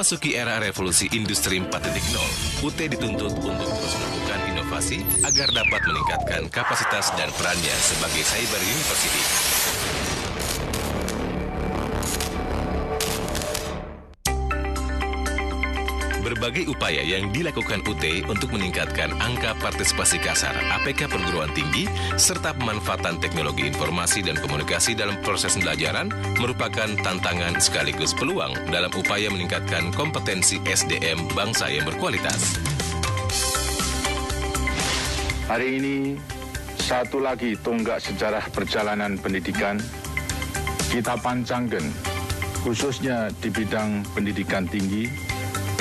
Memasuki era revolusi industri 4.0, UT dituntut untuk terus melakukan inovasi agar dapat meningkatkan kapasitas dan perannya sebagai cyber university. Berbagai upaya yang dilakukan UT untuk meningkatkan angka partisipasi kasar APK perguruan tinggi serta pemanfaatan teknologi informasi dan komunikasi dalam proses pembelajaran merupakan tantangan sekaligus peluang dalam upaya meningkatkan kompetensi SDM bangsa yang berkualitas. Hari ini, satu lagi tonggak sejarah perjalanan pendidikan kita pancangkan, khususnya di bidang pendidikan tinggi,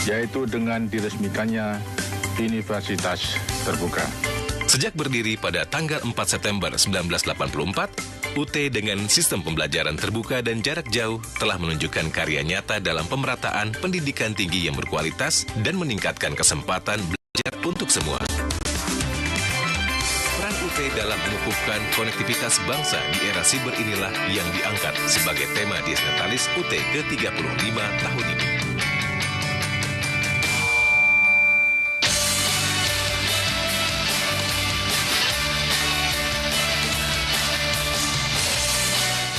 yaitu dengan diresmikannya Universitas Terbuka. Sejak berdiri pada tanggal 4 September 1984, UT dengan sistem pembelajaran terbuka dan jarak jauh telah menunjukkan karya nyata dalam pemerataan pendidikan tinggi yang berkualitas dan meningkatkan kesempatan belajar untuk semua. Peran UT dalam mengukuhkan konektivitas bangsa di era siber inilah yang diangkat sebagai tema Dies Natalis UT ke-35 tahun ini.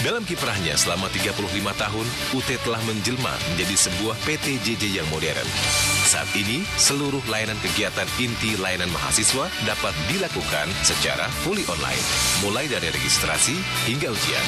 Dalam kiprahnya selama 35 tahun, UT telah menjelma menjadi sebuah PTJJ yang modern. Saat ini, seluruh layanan kegiatan inti layanan mahasiswa dapat dilakukan secara fully online, mulai dari registrasi hingga ujian.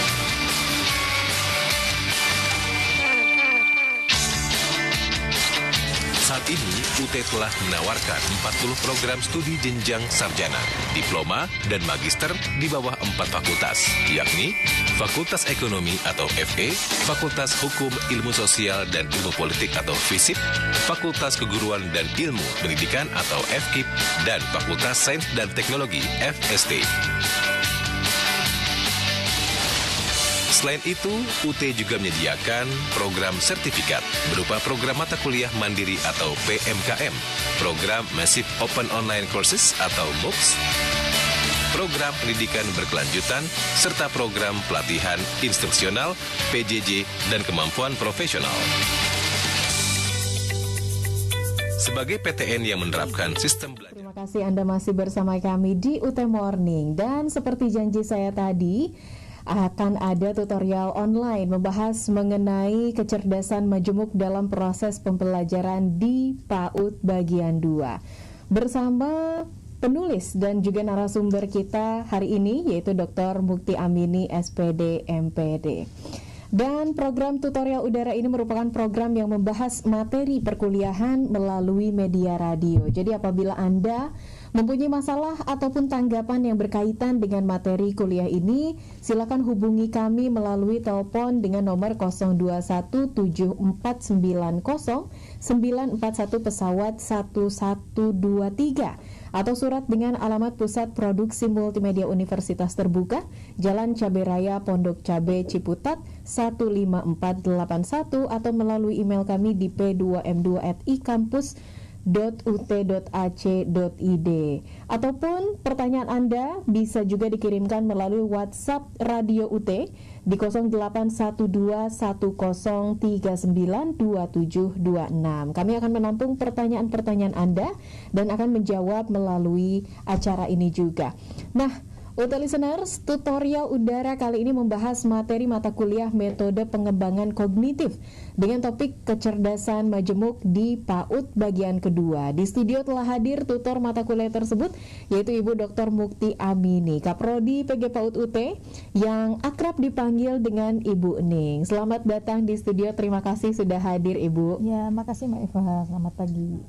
Saat ini, UT telah menawarkan 40 program studi jenjang sarjana, diploma, dan magister di bawah 4 fakultas, yakni Fakultas Ekonomi atau FE, Fakultas Hukum, Ilmu Sosial, dan Ilmu Politik atau FISIP, Fakultas Keguruan dan Ilmu Pendidikan atau FKIP, dan Fakultas Sains dan Teknologi FST. Selain itu, UT juga menyediakan program sertifikat berupa program mata kuliah mandiri atau PMKM, program Massive Open Online Courses atau MOOCs, program pendidikan berkelanjutan, serta program pelatihan instruksional, PJJ, dan kemampuan profesional. Sebagai PTN yang menerapkan sistem belajar. Terima kasih Anda masih bersama kami di UT Morning. Dan seperti janji saya tadi, akan ada tutorial online membahas mengenai kecerdasan majemuk dalam proses pembelajaran di PAUD bagian 2 bersama penulis dan juga narasumber kita hari ini, yaitu Dr. Mukti Amini SPD MPD. Dan program tutorial udara ini merupakan program yang membahas materi perkuliahan melalui media radio. Jadi apabila Anda mempunyai masalah ataupun tanggapan yang berkaitan dengan materi kuliah ini, silakan hubungi kami melalui telepon dengan nomor 0217490941 pesawat 1123 atau surat dengan alamat Pusat Produksi Multimedia Universitas Terbuka, Jalan Cabai Raya Pondok Cabai Ciputat 15481 atau melalui email kami di p2m2@ikampus.ut.ac.id. Ataupun pertanyaan Anda bisa juga dikirimkan melalui WhatsApp Radio UT di 081210392726. Kami akan menampung pertanyaan-pertanyaan Anda dan akan menjawab melalui acara ini juga. Nah, UT Listeners, tutorial udara kali ini membahas materi mata kuliah metode pengembangan kognitif dengan topik kecerdasan majemuk di PAUD bagian kedua. Di studio telah hadir tutor mata kuliah tersebut, yaitu Ibu Dr. Mukti Amini, Kaprodi PG PAUD UT, yang akrab dipanggil dengan Ibu Ning. Selamat datang di studio, terima kasih sudah hadir Ibu. Ya, makasih Mbak Eva, selamat pagi.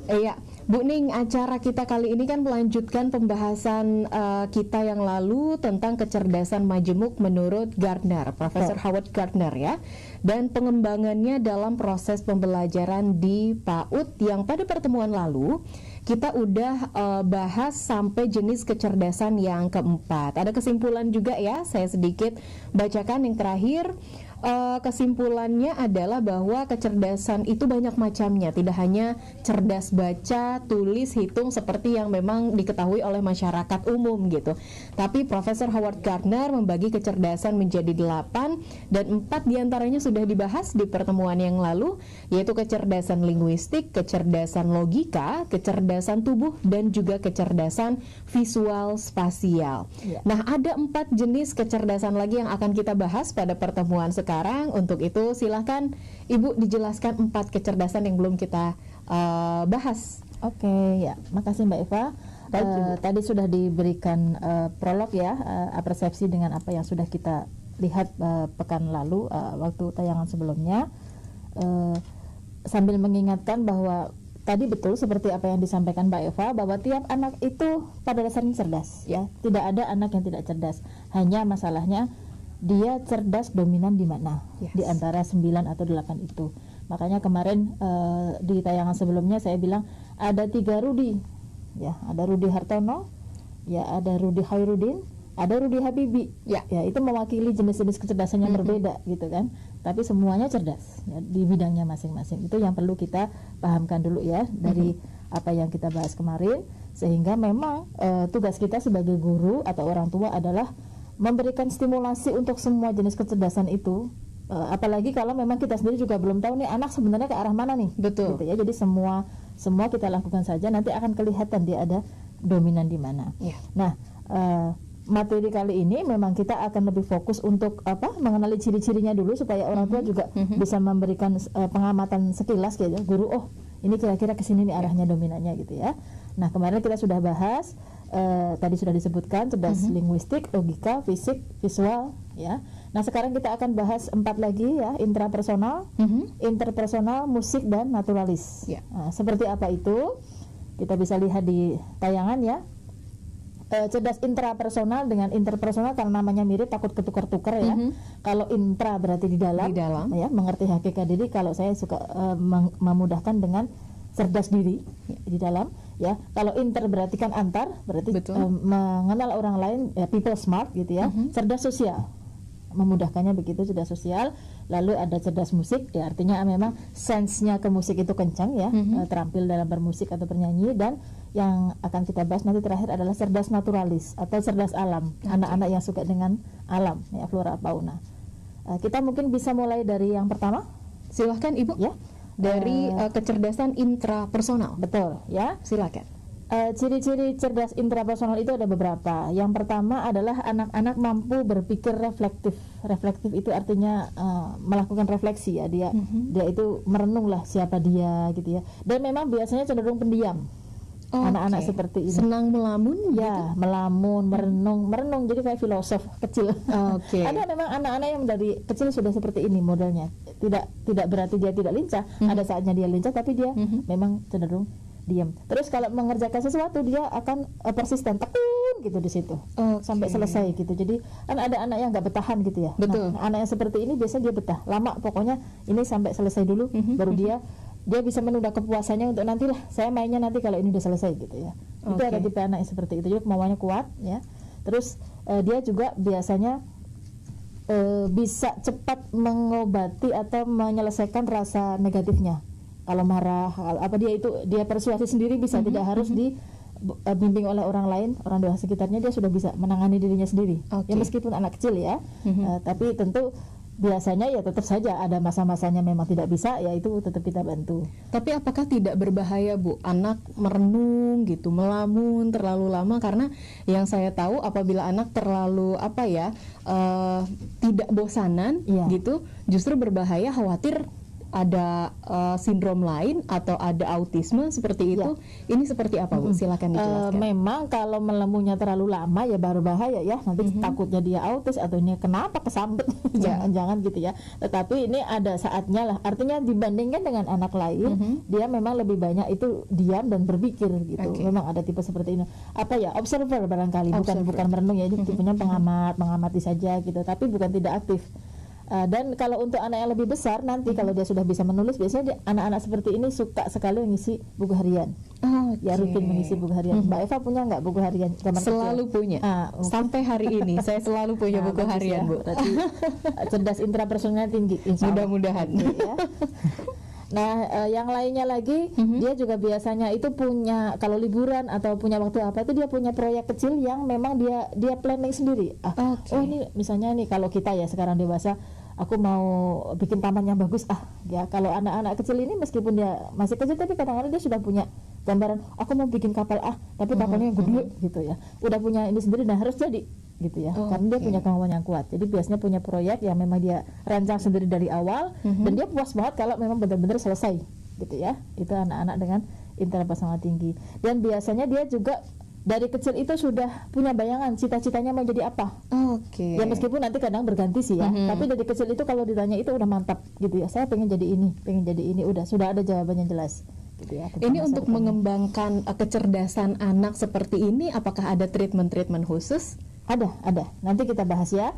Iya, Bu Ning, acara kita kali ini kan melanjutkan pembahasan kita yang lalu tentang kecerdasan majemuk menurut Gardner, Profesor Howard Gardner ya, dan pengembangannya dalam proses pembelajaran di PAUD yang pada pertemuan lalu kita udah bahas sampai jenis kecerdasan yang keempat. Ada kesimpulan juga ya, saya sedikit bacakan yang terakhir. Kesimpulannya adalah bahwa kecerdasan itu banyak macamnya, tidak hanya cerdas baca, tulis, hitung seperti yang memang diketahui oleh masyarakat umum gitu. Tapi Profesor Howard Gardner membagi kecerdasan menjadi 8 dan 4 diantaranya sudah dibahas di pertemuan yang lalu, yaitu kecerdasan linguistik, kecerdasan logika, kecerdasan tubuh, dan juga kecerdasan visual spasial. Nah, ada 4 jenis kecerdasan lagi yang akan kita bahas pada pertemuan sekarang. Untuk itu silahkan Ibu dijelaskan 4 kecerdasan yang belum kita bahas. Oke, ya, makasih Mbak Eva. Tadi sudah diberikan prolog ya, persepsi dengan apa yang sudah kita lihat pekan lalu waktu tayangan sebelumnya. Sambil mengingatkan bahwa tadi betul seperti apa yang disampaikan Mbak Eva, bahwa tiap anak itu pada dasarnya cerdas ya. Tidak ada anak yang tidak cerdas. Hanya masalahnya dia cerdas dominan di mana? Di antara 9 atau 8 itu. Makanya kemarin di tayangan sebelumnya saya bilang ada 3 Rudi. Ya, ada Rudi Hartono, ya ada Rudi Hairudin, ada Rudi Habibi. Ya, itu mewakili jenis-jenis kecerdasan yang berbeda gitu kan. Tapi semuanya cerdas ya, di bidangnya masing-masing. Itu yang perlu kita pahamkan dulu ya dari apa yang kita bahas kemarin, sehingga memang tugas kita sebagai guru atau orang tua adalah memberikan stimulasi untuk semua jenis kecerdasan itu, apalagi kalau memang kita sendiri juga belum tahu nih anak sebenarnya ke arah mana nih. Betul. Gitu ya. Jadi semua kita lakukan saja, nanti akan kelihatan dia ada dominan di mana. Nah, materi kali ini memang kita akan lebih fokus untuk mengenali ciri-cirinya dulu supaya orang tua juga bisa memberikan pengamatan sekilas gitu. Guru, oh ini kira-kira kesini nih arahnya dominannya gitu ya. Nah, kemarin kita sudah bahas. Tadi sudah disebutkan cerdas linguistik, logika, fisik, visual ya. Nah, sekarang kita akan bahas 4 lagi ya, intrapersonal, interpersonal, musik, dan naturalis. Nah, seperti apa itu? Kita bisa lihat di tayangan ya. Cerdas intrapersonal dengan interpersonal karena namanya mirip takut ketukar-tukar ya. Kalau intra berarti di dalam ya, mengerti hakikat diri. Kalau saya suka memudahkan dengan cerdas diri di dalam ya. Kalau inter berarti kan antar, berarti mengenal orang lain ya, people smart gitu ya. Cerdas sosial, memudahkannya begitu, cerdas sosial. Lalu ada cerdas musik ya, artinya memang sense-nya ke musik itu kencang ya, terampil dalam bermusik atau bernyanyi. Dan yang akan kita bahas nanti terakhir adalah cerdas naturalis atau cerdas alam, anak-anak yang suka dengan alam ya, flora fauna. Kita mungkin bisa mulai dari yang pertama. Silahkan Ibu ya. Dari kecerdasan intrapersonal. Betul ya, silakan. Ciri-ciri cerdas intrapersonal itu ada beberapa. Yang pertama adalah anak-anak mampu berpikir reflektif. Reflektif itu artinya melakukan refleksi ya. Dia itu merenung lah siapa dia gitu ya. Dan memang biasanya cenderung pendiam. Anak-anak seperti ini senang melamun ya, gitu? Melamun, merenung jadi kayak filosof kecil. Ada memang anak-anak yang dari kecil sudah seperti ini modelnya. Tidak berarti dia tidak lincah. Ada saatnya dia lincah, tapi dia memang cenderung diam. Terus kalau mengerjakan sesuatu dia akan persisten, tekun gitu di situ sampai selesai gitu. Jadi kan ada anak yang nggak bertahan gitu ya. Betul. Nah, anak yang seperti ini biasanya dia betah lama, pokoknya ini sampai selesai dulu, baru dia bisa menunda kepuasannya untuk nantilah saya mainnya nanti kalau ini udah selesai gitu ya. Itu ada tipe anak yang seperti itu, jadi kemauannya kuat ya. Terus dia juga biasanya bisa cepat mengobati atau menyelesaikan rasa negatifnya. Kalau marah, dia persuasi sendiri bisa, tidak harus dibimbing oleh orang lain, orang dewasa sekitarnya, dia sudah bisa menangani dirinya sendiri. Ya meskipun anak kecil ya, tapi tentu biasanya ya tetap saja ada masa-masanya memang tidak bisa, ya itu tetap kita bantu. Tapi apakah tidak berbahaya, Bu, anak merenung gitu, melamun terlalu lama? Karena yang saya tahu apabila anak terlalu tidak bosanan gitu, justru berbahaya, khawatir ada sindrom lain atau ada autisme seperti itu. Ini seperti apa, Bu? Silakan dijelaskan. Memang kalau melamunnya terlalu lama ya baru bahaya ya. Nanti takutnya dia autis atau ini kenapa kesambet, jangan-jangan gitu ya. Tetapi ini ada saatnya lah. Artinya dibandingkan dengan anak lain, dia memang lebih banyak itu diam dan berpikir gitu. Memang ada tipe seperti ini. Observer barangkali, bukan merenung ya. Ini tipenya mengamati saja gitu. Tapi bukan tidak aktif. Dan kalau untuk anak yang lebih besar nanti kalau dia sudah bisa menulis, biasanya anak-anak seperti ini suka sekali mengisi buku harian. Ya rutin mengisi buku harian. Mbak Eva punya nggak buku harian? Selalu punya. Sampai hari ini saya selalu punya buku harian, Bu. Berarti cerdas intrapersonalnya tinggi. Mudah-mudahan. Ya. Nah, yang lainnya lagi, dia juga biasanya itu punya, kalau liburan atau punya waktu apa itu dia punya proyek kecil yang memang dia planning sendiri. Oh ini misalnya nih kalau kita ya sekarang dewasa, aku mau bikin taman yang bagus. Ya kalau anak-anak kecil ini meskipun dia masih kecil tapi kadang-kadang dia sudah punya gambaran, aku mau bikin kapal tapi kapalnya yang gede gitu ya. Udah punya ini sendiri dan harus jadi gitu ya. Karena dia punya kemauan yang kuat. Jadi biasanya punya proyek yang memang dia rancang sendiri dari awal dan dia puas banget kalau memang benar-benar selesai gitu ya. Itu anak-anak dengan intelektual tinggi. Dan biasanya dia juga dari kecil itu sudah punya bayangan cita-citanya mau jadi apa. Ya meskipun nanti kadang berganti sih ya. Tapi dari kecil itu kalau ditanya itu udah mantap gitu ya. Saya pengen jadi ini, udah sudah ada jawabannya jelas. Gitu ya, ini untuk mengembangkan kecerdasan anak seperti ini, apakah ada treatment khusus? Ada. Nanti kita bahas ya.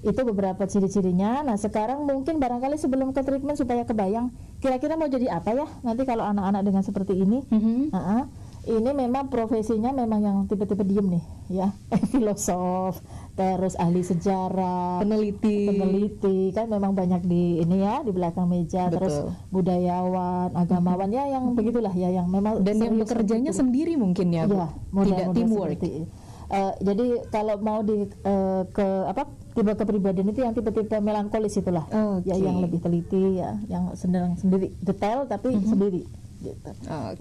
Itu beberapa ciri-cirinya. Nah sekarang mungkin barangkali sebelum ke treatment supaya kebayang kira-kira mau jadi apa ya nanti kalau anak-anak dengan seperti ini. Ini memang profesinya memang yang tipe-tipe diem nih ya. Filosof, terus ahli sejarah, peneliti kan memang banyak di ini ya, di belakang meja. Betul. Terus budayawan, agamawan ya yang begitulah ya, yang memang dan yang bekerjanya sendiri mungkin ya, Bu? Tidak teamwork. Jadi kalau mau tipe kepribadian itu yang tipe-tipe melankolis itulah. Ya yang lebih teliti ya, yang sendiri detail tapi sendiri gitu.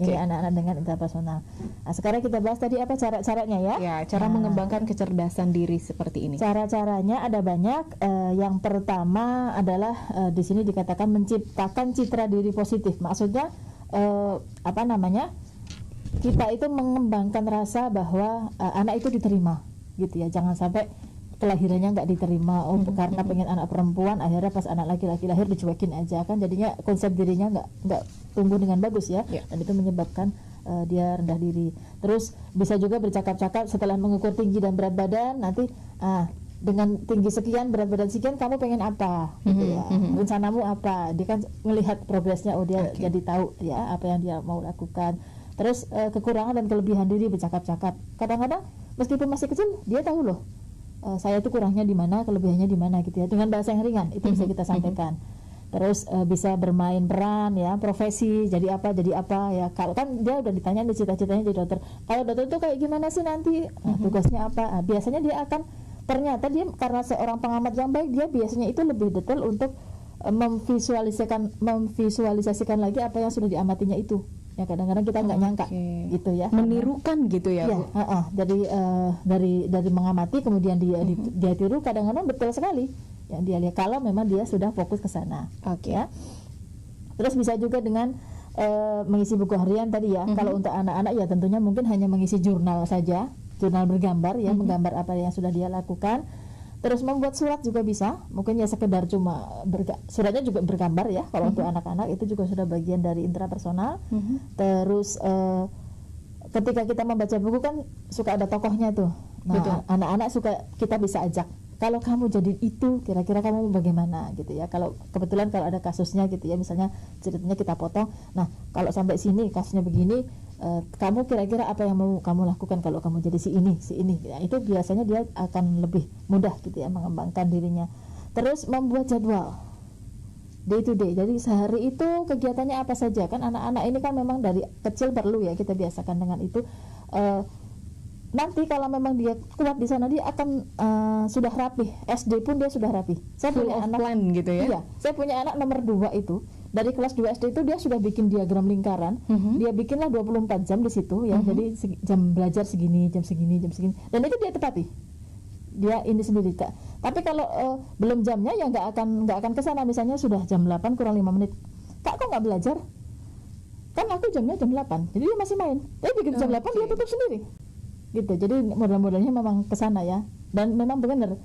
Ini anak-anak dengan intrapersonal. Nah, sekarang kita bahas tadi apa cara-caranya ya? Ya, cara mengembangkan kecerdasan diri seperti ini. Cara-caranya ada banyak. Yang pertama adalah di sini dikatakan menciptakan citra diri positif. Maksudnya kita itu mengembangkan rasa bahwa anak itu diterima gitu ya. Jangan sampai kelahirannya nggak diterima karena pengen anak perempuan, akhirnya pas anak laki-laki lahir dicuekin aja kan, jadinya konsep dirinya nggak tumbuh dengan bagus ya. Dan itu menyebabkan dia rendah diri. Terus bisa juga bercakap-cakap setelah mengukur tinggi dan berat badan, nanti dengan tinggi sekian, berat badan sekian, kamu pengen apa gitu ya, rencanamu apa, dia kan melihat progresnya, dia jadi tahu ya apa yang dia mau lakukan. Terus kekurangan dan kelebihan diri bercakap-cakap. Kadang-kadang meskipun masih kecil dia tahu loh, saya itu kurangnya di mana, kelebihannya di mana gitu ya, dengan bahasa yang ringan itu bisa kita sampaikan. Terus bisa bermain peran ya, profesi jadi apa ya. Kalau kan dia udah ditanya nih cita-citanya jadi dokter. Kalau dokter itu kayak gimana sih nanti, tugasnya apa? Biasanya dia akan, ternyata dia karena seorang pengamat yang baik, dia biasanya itu lebih detail untuk memvisualisasikan lagi apa yang sudah diamatinya itu. Ya kadang-kadang kita nggak nyangka gitu ya, menirukan gitu ya, Bu. Jadi dari mengamati kemudian dia tiru, kadang-kadang betul sekali yang dia lihat kalau memang dia sudah fokus ke sana. Ya. Terus bisa juga dengan mengisi buku harian tadi ya. Kalau untuk anak-anak ya tentunya mungkin hanya mengisi jurnal saja, jurnal bergambar ya, menggambar apa yang sudah dia lakukan. Terus membuat surat juga bisa, mungkin ya sekedar cuma suratnya juga bergambar ya. Kalau untuk anak-anak itu juga sudah bagian dari intrapersonal. Terus ketika kita membaca buku kan suka ada tokohnya tuh. Nah, anak-anak suka kita bisa ajak, kalau kamu jadi itu kira-kira kamu bagaimana gitu ya. Kalau kebetulan kalau ada kasusnya gitu ya, misalnya ceritanya kita potong, nah kalau sampai sini kasusnya begini, kamu kira-kira apa yang mau kamu lakukan kalau kamu jadi si ini ya, itu biasanya dia akan lebih mudah gitu ya mengembangkan dirinya. Terus membuat jadwal day to day, jadi sehari itu kegiatannya apa saja. Kan anak-anak ini kan memang dari kecil perlu ya kita biasakan dengan itu. nanti kalau memang dia kuat di sana, dia akan sudah rapi. SD pun dia sudah rapi. Saya Full punya of anak plan gitu ya. Iya, saya punya anak nomor 2 itu dari kelas 2 SD itu dia sudah bikin diagram lingkaran. Dia bikinlah 24 jam di situ ya. Jadi jam belajar segini, jam segini, jam segini. Dan itu dia tepati. Dia ini sendiri, Kak. Tapi kalau belum jamnya ya nggak akan ke sana. Misalnya sudah jam 8 kurang 5 menit. Kak, kok nggak belajar? Kan aku jamnya jam 8. Jadi dia masih main. Tapi begitu jam 8 dia tutup sendiri. Gitu. Jadi model-modelnya memang ke sana ya. Dan memang benar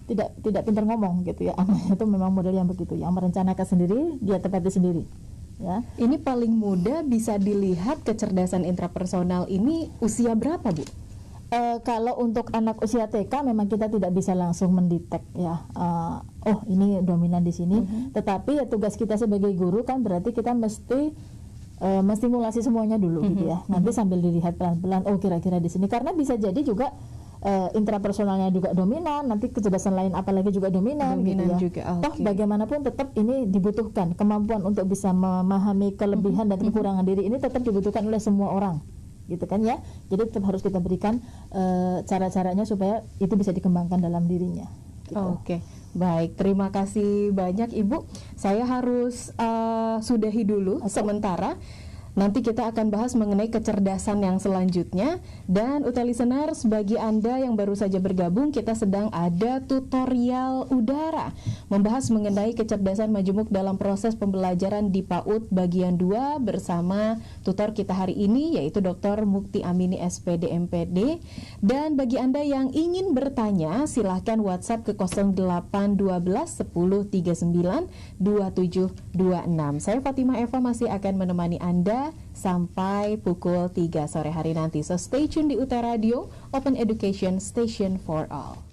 tidak pintar ngomong gitu ya. Anaknya itu memang model yang begitu, yang merencanakan sendiri, dia tepati sendiri. Ya. Ini paling muda bisa dilihat kecerdasan intrapersonal ini usia berapa, Bu? Kalau untuk anak usia TK memang kita tidak bisa langsung mendetek ya. Oh ini dominan di sini. Tetapi ya tugas kita sebagai guru kan berarti kita mesti menstimulasi semuanya dulu gitu ya. Nanti sambil dilihat pelan-pelan, oh kira-kira di sini, karena bisa jadi juga intrapersonalnya juga dominan, nanti kecerdasan lain apalagi juga dominan gitu ya. Juga, okay. Toh bagaimanapun tetap ini dibutuhkan kemampuan untuk bisa memahami kelebihan dan kekurangan diri, ini tetap dibutuhkan oleh semua orang gitu kan ya. Jadi tetap harus kita berikan cara-caranya supaya itu bisa dikembangkan dalam dirinya gitu. Oke. Baik, terima kasih banyak Ibu. Saya harus sudahi dulu sementara. Nanti kita akan bahas mengenai kecerdasan yang selanjutnya. Dan UT Listeners, bagi Anda yang baru saja bergabung, kita sedang ada tutorial udara membahas mengenai kecerdasan majemuk dalam proses pembelajaran di PAUD bagian 2 bersama tutor kita hari ini, yaitu Dr. Mukti Amini SPD MPD. Dan bagi Anda yang ingin bertanya, silahkan WhatsApp ke 0812 10 39 2726. Saya Fatimah Eva masih akan menemani Anda sampai pukul 3 sore hari nanti. So stay tune di UT Radio, Open Education Station for All.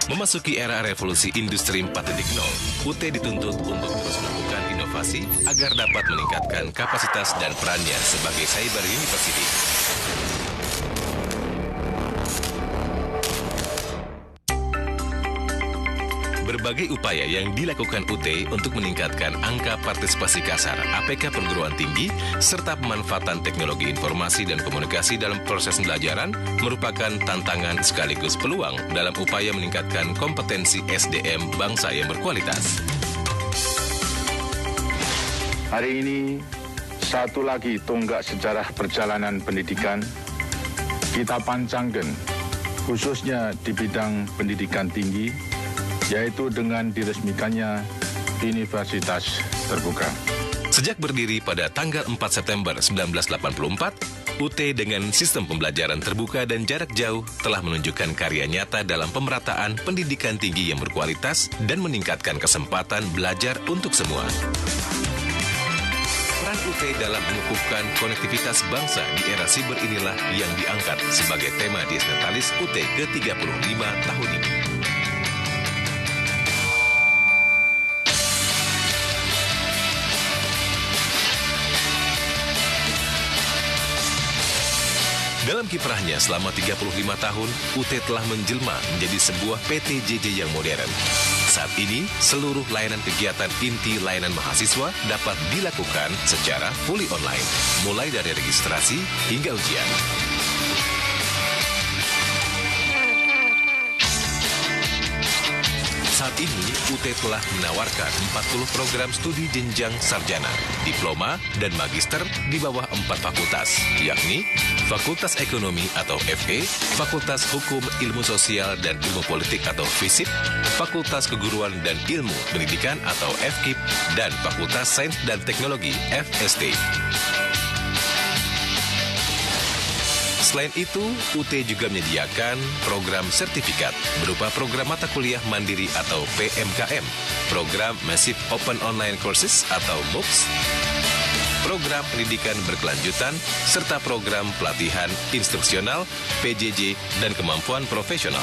Memasuki era revolusi industri 4.0, UT dituntut untuk terus melakukan inovasi agar dapat meningkatkan kapasitas dan perannya sebagai cyber university. Berbagai upaya yang dilakukan UT untuk meningkatkan angka partisipasi kasar APK perguruan tinggi serta pemanfaatan teknologi informasi dan komunikasi dalam proses pembelajaran merupakan tantangan sekaligus peluang dalam upaya meningkatkan kompetensi SDM bangsa yang berkualitas. Hari ini, satu lagi tonggak sejarah perjalanan pendidikan kita pancangkan, khususnya di bidang pendidikan tinggi, yaitu dengan diresmikannya Universitas Terbuka. Sejak berdiri pada tanggal 4 September 1984, UT dengan sistem pembelajaran terbuka dan jarak jauh telah menunjukkan karya nyata dalam pemerataan pendidikan tinggi yang berkualitas dan meningkatkan kesempatan belajar untuk semua. Peran UT dalam mengukuhkan konektivitas bangsa di era siber inilah yang diangkat sebagai tema Diasnatalis UT ke-35 tahun ini. Dalam kiprahnya selama 35 tahun, UT telah menjelma menjadi sebuah PTJJ yang modern. Saat ini, seluruh layanan kegiatan inti layanan mahasiswa dapat dilakukan secara fully online, mulai dari registrasi hingga ujian. Saat ini, UT telah menawarkan 40 program studi jenjang sarjana, diploma, dan magister di bawah 4 fakultas, yakni Fakultas Ekonomi atau FE, Fakultas Hukum, Ilmu Sosial, dan Ilmu Politik atau FISIP, Fakultas Keguruan dan Ilmu Pendidikan atau FKIP, dan Fakultas Sains dan Teknologi FST. Selain itu, UT juga menyediakan program sertifikat berupa program mata kuliah mandiri atau PMKM, program Massive Open Online Courses atau MOOCs, program pendidikan berkelanjutan, serta program pelatihan instruksional, PJJ, dan kemampuan profesional.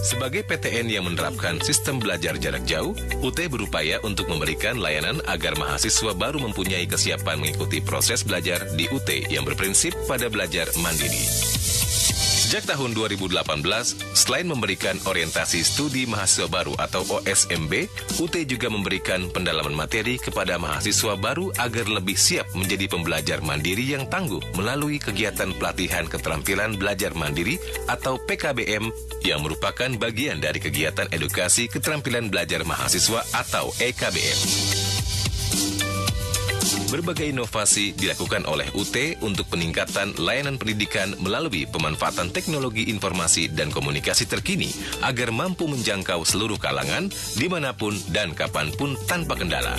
Sebagai PTN yang menerapkan sistem belajar jarak jauh, UT berupaya untuk memberikan layanan agar mahasiswa baru mempunyai kesiapan mengikuti proses belajar di UT yang berprinsip pada belajar mandiri. Sejak tahun 2018, selain memberikan orientasi studi mahasiswa baru atau OSMB, UT juga memberikan pendalaman materi kepada mahasiswa baru agar lebih siap menjadi pembelajar mandiri yang tangguh melalui kegiatan pelatihan keterampilan belajar mandiri atau PKBM yang merupakan bagian dari kegiatan edukasi keterampilan belajar mahasiswa atau EKBM. Berbagai inovasi dilakukan oleh UT untuk peningkatan layanan pendidikan melalui pemanfaatan teknologi informasi dan komunikasi terkini agar mampu menjangkau seluruh kalangan, dimanapun dan kapanpun tanpa kendala.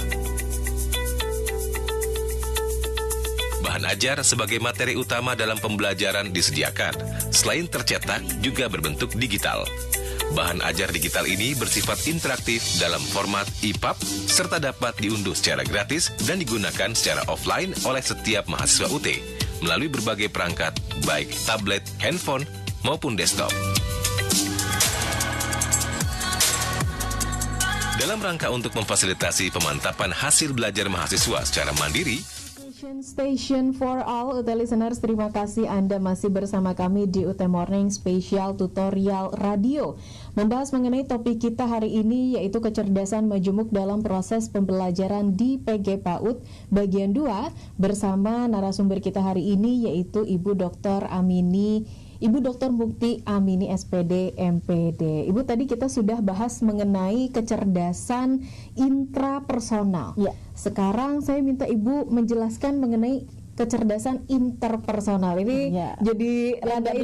Bahan ajar sebagai materi utama dalam pembelajaran disediakan, selain tercetak juga berbentuk digital. Bahan ajar digital ini bersifat interaktif dalam format EPUB serta dapat diunduh secara gratis dan digunakan secara offline oleh setiap mahasiswa UT melalui berbagai perangkat baik tablet, handphone, maupun desktop. Dalam rangka untuk memfasilitasi pemantapan hasil belajar mahasiswa secara mandiri, Station for all UT listeners, terima kasih Anda masih bersama kami di UT Morning Special Tutorial Radio. Membahas mengenai topik kita hari ini yaitu kecerdasan majemuk dalam proses pembelajaran di PG PAUD bagian 2 bersama narasumber kita hari ini yaitu Ibu Dr. Mukti Amini SPD MPD. Ibu, tadi kita sudah bahas mengenai kecerdasan intrapersonal. Ya. Sekarang saya minta Ibu menjelaskan mengenai kecerdasan interpersonal. Ini jadi rada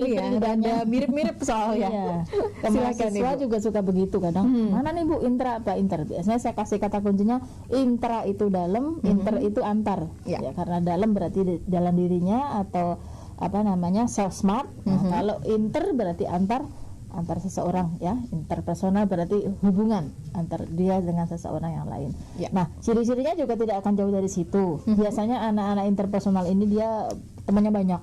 mirip-mirip soalnya. Ya. Silakan Mahasiswa Ibu. juga suka begitu kadang. Mana nih Bu, intra apa inter? Biasanya saya kasih kata kuncinya intra itu dalam, inter itu antar. Ya, karena dalam berarti di dalam dirinya atau self smart. Nah, kalau inter berarti antar seseorang, ya. Interpersonal berarti hubungan antar dia dengan seseorang yang lain. Ya. Nah, ciri-cirinya juga tidak akan jauh dari situ. Biasanya anak-anak interpersonal ini dia temannya banyak.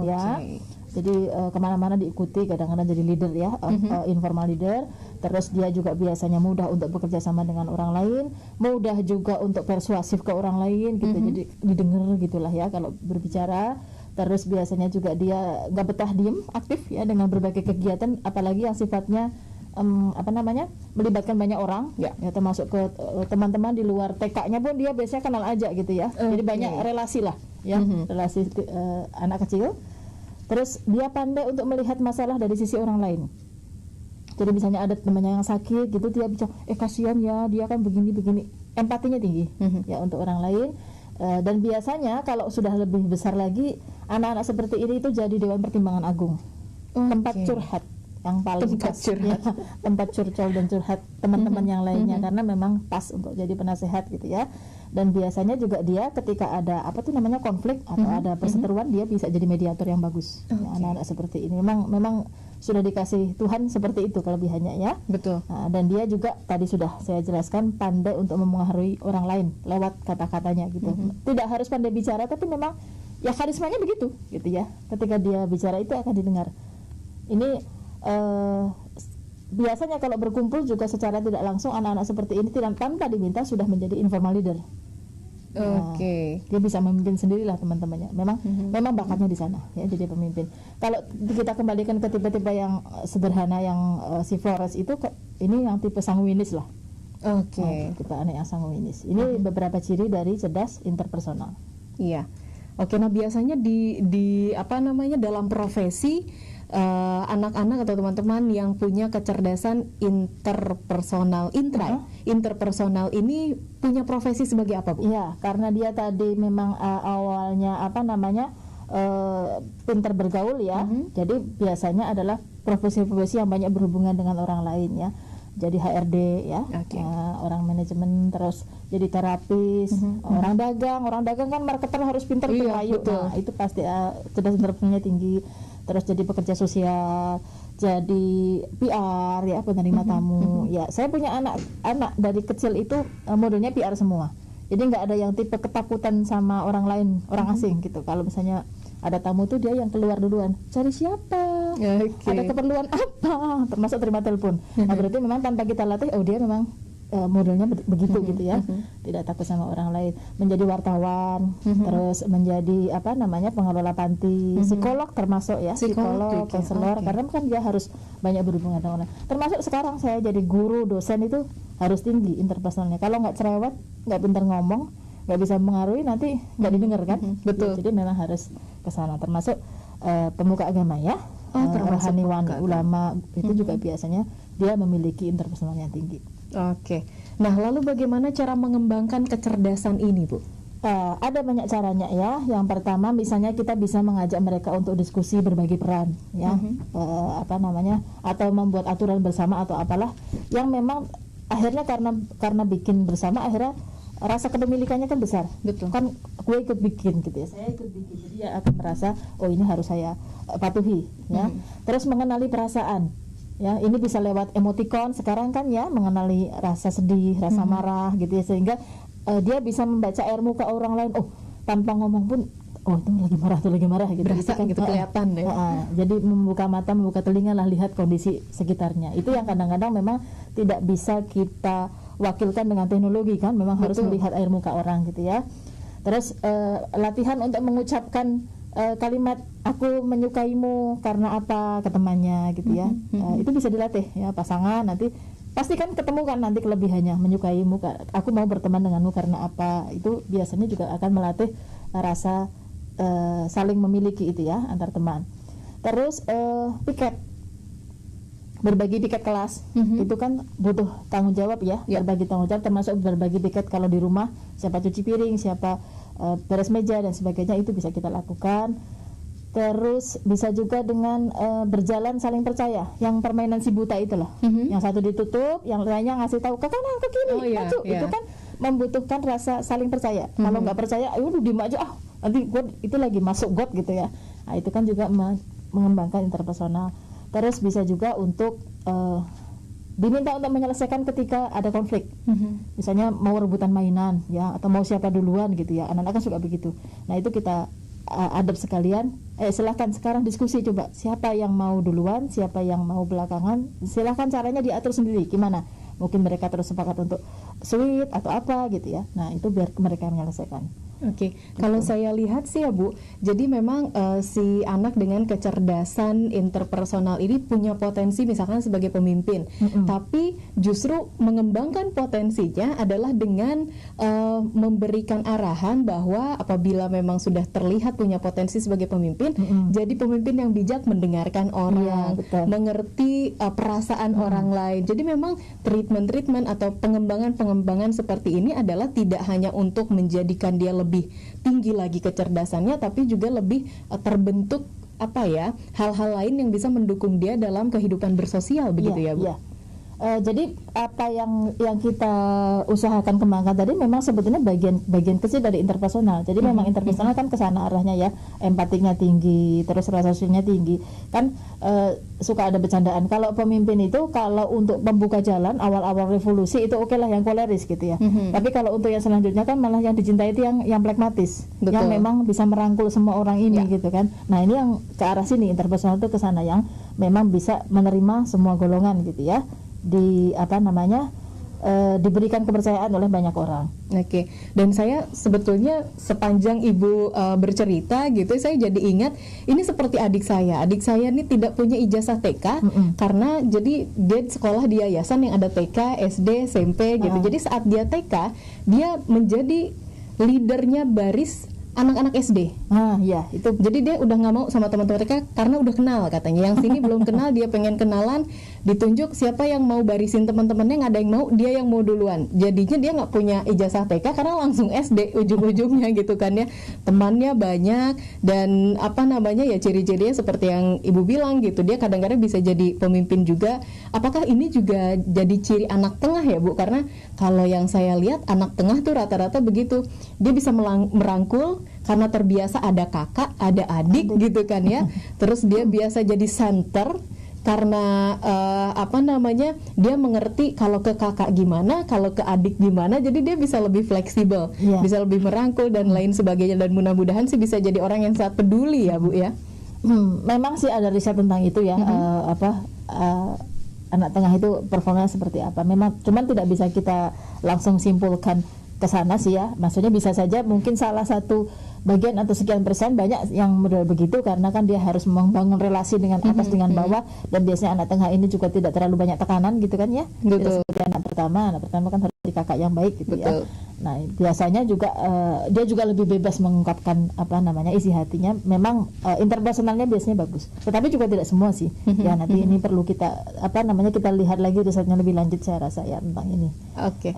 Ya. Okay. Jadi kemana-mana diikuti, kadang-kadang jadi leader, ya, informal leader. Terus dia juga biasanya mudah untuk bekerja sama dengan orang lain, mudah juga untuk persuasif ke orang lain, gitu. Jadi didengar gitulah, ya, kalau berbicara. Terus biasanya juga dia nggak betah diem, aktif, ya, dengan berbagai kegiatan, apalagi yang sifatnya melibatkan banyak orang, ya, termasuk ke teman-teman di luar TK-nya pun dia biasanya kenal aja, gitu, ya. Jadi banyak relasi lah, ya, relasi anak kecil. Terus dia pandai untuk melihat masalah dari sisi orang lain. Jadi misalnya ada temannya yang sakit, gitu, dia bicara, kasihan ya, dia kan begini-begini. Empatinya tinggi, ya, untuk orang lain. Dan biasanya kalau sudah lebih besar lagi, anak-anak seperti ini itu jadi Dewan Pertimbangan Agung, tempat curhat yang paling pas, ya, tempat curcol dan curhat teman-teman yang lainnya, karena memang pas untuk jadi penasehat, gitu, ya. Dan biasanya juga dia ketika ada konflik atau ada perseteruan, dia bisa jadi mediator yang bagus. Ya, anak-anak seperti ini memang sudah dikasih Tuhan seperti itu kelebihannya, ya. Betul. Nah, dan dia juga tadi sudah saya jelaskan pandai untuk mempengaruhi orang lain lewat kata-katanya, gitu. Tidak harus pandai bicara, tapi memang ya karismanya begitu, gitu, ya. Ketika dia bicara itu akan didengar. Ini biasanya kalau berkumpul juga secara tidak langsung anak-anak seperti ini tanpa diminta sudah menjadi informal leader. Dia bisa memimpin sendirilah teman-temannya. Memang bakatnya di sana, ya, jadi pemimpin. Kalau kita kembalikan ke tipe-tipe yang sederhana yang si Flores itu, ini yang tipe sanguinis lah. Tipe anak yang sanguinis. Ini beberapa ciri dari cerdas interpersonal. Iya. Nah biasanya di dalam profesi anak-anak atau teman-teman yang punya kecerdasan interpersonal, interpersonal ini punya profesi sebagai apa, Bu? Iya, karena dia tadi memang awalnya pintar bergaul, ya. Jadi biasanya adalah profesi-profesi yang banyak berhubungan dengan orang lain, ya. Jadi HRD, ya, orang manajemen, terus jadi terapis, orang dagang kan marketer harus pintar merayu. Nah, itu pasti cerdas interpersonalnya tinggi. Terus jadi pekerja sosial, jadi PR, ya, penerima tamu. Ya, saya punya anak dari kecil itu modelnya PR semua. Jadi nggak ada yang tipe ketakutan sama orang lain, orang asing, gitu. Kalau misalnya ada tamu tuh dia yang keluar duluan, cari siapa, ada keperluan apa, termasuk terima telepon. Nah berarti memang tanpa kita latih, oh dia memang modelnya begitu gitu ya, tidak takut sama orang lain, menjadi wartawan, terus menjadi pengelola panti, psikolog termasuk ya, psikolog, konselor, karena kan dia harus banyak berhubungan dengan orang. Termasuk sekarang saya jadi guru, dosen itu harus tinggi interpersonalnya. Kalau nggak cerewet, nggak pintar ngomong, nggak bisa mengaruhi, nanti nggak didengar kan. Betul. Ya, jadi memang harus ke sana. Termasuk pemuka agama ya, rohaniwan, ulama itu juga biasanya dia memiliki interpersonal yang tinggi. Oke. Nah, lalu bagaimana cara mengembangkan kecerdasan ini, Bu? Ada banyak caranya ya. Yang pertama, misalnya kita bisa mengajak mereka untuk diskusi, berbagi peran, ya, atau membuat aturan bersama atau apalah, yang memang akhirnya karena bikin bersama, akhirnya rasa kepemilikannya kan besar. Betul. Kan gue ikut bikin gitu ya, saya ikut bikin, jadi dia akan merasa oh ini harus saya patuhi, ya. Terus mengenali perasaan. Ya, ini bisa lewat emoticon sekarang kan ya, mengenali rasa sedih, rasa marah gitu ya, sehingga dia bisa membaca air muka orang lain, oh tanpa ngomong pun, oh itu lagi marah gitu. Berasa kan, gitu kelihatan ya. Jadi membuka mata, membuka telinga lah, lihat kondisi sekitarnya. Itu yang kadang-kadang memang tidak bisa kita wakilkan dengan teknologi kan, memang harus melihat air muka orang gitu ya. Terus latihan untuk mengucapkan kalimat aku menyukaimu karena apa ke temannya gitu ya. Itu bisa dilatih ya, pasangan nanti pasti kan ketemu kan nanti kelebihannya, menyukaimu, aku mau berteman denganmu karena apa. Itu biasanya juga akan melatih rasa saling memiliki itu ya antar teman. Terus piket, berbagi piket kelas, itu kan butuh tanggung jawab ya, berbagi tanggung jawab, termasuk berbagi piket kalau di rumah, siapa cuci piring, siapa beres meja dan sebagainya, itu bisa kita lakukan. Terus bisa juga dengan berjalan saling percaya, yang permainan si buta itu loh, yang satu ditutup, yang lainnya ngasih tahu ke kanan ke kiri, maju. Itu kan membutuhkan rasa saling percaya. Kalau nggak percaya, ayo diem aja, nanti gue itu lagi masuk got gitu ya. Nah, itu kan juga mengembangkan interpersonal. Terus bisa juga untuk diminta untuk menyelesaikan ketika ada konflik, misalnya mau rebutan mainan ya, atau mau siapa duluan gitu ya, anak-anak kan suka begitu. Nah itu kita adab sekalian, silahkan sekarang diskusi, coba siapa yang mau duluan, siapa yang mau belakangan, silahkan caranya diatur sendiri gimana, mungkin mereka terus sepakat untuk sweet atau apa gitu ya. Nah itu biar mereka menyelesaikan. Oke, kalau saya lihat sih ya Bu, jadi memang si anak dengan kecerdasan interpersonal ini punya potensi misalkan sebagai pemimpin, tapi justru mengembangkan potensinya adalah dengan memberikan arahan bahwa apabila memang sudah terlihat punya potensi sebagai pemimpin, jadi pemimpin yang bijak, mendengarkan orang, mengerti perasaan orang lain. Jadi memang treatment atau pengembangan seperti ini adalah tidak hanya untuk menjadikan dia lebih tinggi lagi kecerdasannya, tapi juga lebih terbentuk hal-hal lain yang bisa mendukung dia dalam kehidupan bersosial begitu ya Bu. Jadi apa yang kita usahakan kembangkan tadi memang sebetulnya bagian kecil dari interpersonal. Jadi memang interpersonal kan kesana arahnya ya, empatinya tinggi, terus rasa sosialnya tinggi. Kan suka ada bercandaan kalau pemimpin itu kalau untuk membuka jalan awal-awal revolusi itu oke lah yang koleris gitu ya. Tapi kalau untuk yang selanjutnya kan malah yang dicintai itu yang pragmatis, yang memang bisa merangkul semua orang ini gitu kan. Nah ini yang ke arah sini, interpersonal itu kesana, yang memang bisa menerima semua golongan gitu ya. Diberikan kepercayaan oleh banyak orang. Oke. Dan saya sebetulnya sepanjang Ibu bercerita gitu, saya jadi ingat ini seperti adik saya. Adik saya ini tidak punya ijazah TK karena jadi dia sekolah di yayasan yang ada TK, SD, SMP gitu. Jadi saat dia TK, dia menjadi leadernya baris anak-anak SD. Itu. Jadi dia udah nggak mau sama teman-teman mereka karena udah kenal katanya. Yang sini belum kenal, dia pengen kenalan, ditunjuk siapa yang mau barisin teman-temannya, nggak ada yang mau, dia yang mau duluan. Jadinya dia nggak punya ijazah TK karena langsung SD ujung-ujungnya gitu kan ya. Temannya banyak dan ya ciri-cirinya seperti yang Ibu bilang gitu. Dia kadang-kadang bisa jadi pemimpin juga. Apakah ini juga jadi ciri anak tengah ya Bu? Karena kalau yang saya lihat anak tengah tuh rata-rata begitu. Dia bisa merangkul karena terbiasa ada kakak, ada adik gitu kan ya. Terus dia biasa jadi center karena dia mengerti kalau ke kakak gimana, kalau ke adik gimana, jadi dia bisa lebih fleksibel, bisa lebih merangkul dan lain sebagainya, dan mudah-mudahan sih bisa jadi orang yang sangat peduli ya Bu ya. Memang sih ada riset tentang itu ya, anak tengah itu performanya seperti apa. Memang cuman tidak bisa kita langsung simpulkan ke sana sih ya. Maksudnya bisa saja mungkin salah satu bagian atau sekian persen banyak yang model begitu, karena kan dia harus membangun relasi dengan atas dengan bawah, dan biasanya anak tengah ini juga tidak terlalu banyak tekanan gitu kan ya. Tidak seperti anak pertama kan harus jadi kakak yang baik gitu ya. Nah biasanya juga dia juga lebih bebas mengungkapkan isi hatinya. Memang interpersonalnya biasanya bagus, tetapi juga tidak semua sih. Ya nanti ini perlu kita kita lihat lagi risetnya lebih lanjut saya rasa ya tentang ini. Oke.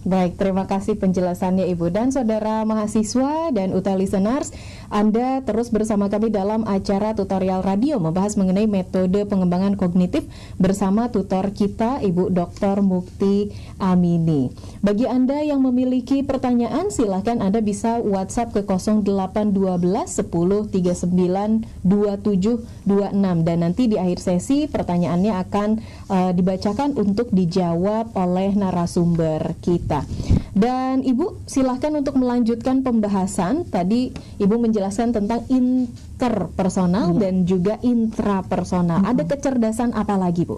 Baik, terima kasih penjelasannya Ibu. Dan saudara mahasiswa dan UT listeners, Anda terus bersama kami dalam acara Tutorial Radio membahas mengenai metode pengembangan kognitif bersama tutor kita Ibu Dr. Mukti Amini. Bagi Anda yang memiliki pertanyaan, silahkan Anda bisa WhatsApp ke 0812 10 39 27 26, dan nanti di akhir sesi pertanyaannya akan dibacakan untuk dijawab oleh narasumber kita. Dan Ibu silahkan untuk melanjutkan pembahasan. Tadi Ibu menjelaskan tentang interpersonal dan juga intrapersonal. Ada kecerdasan apa lagi, Bu?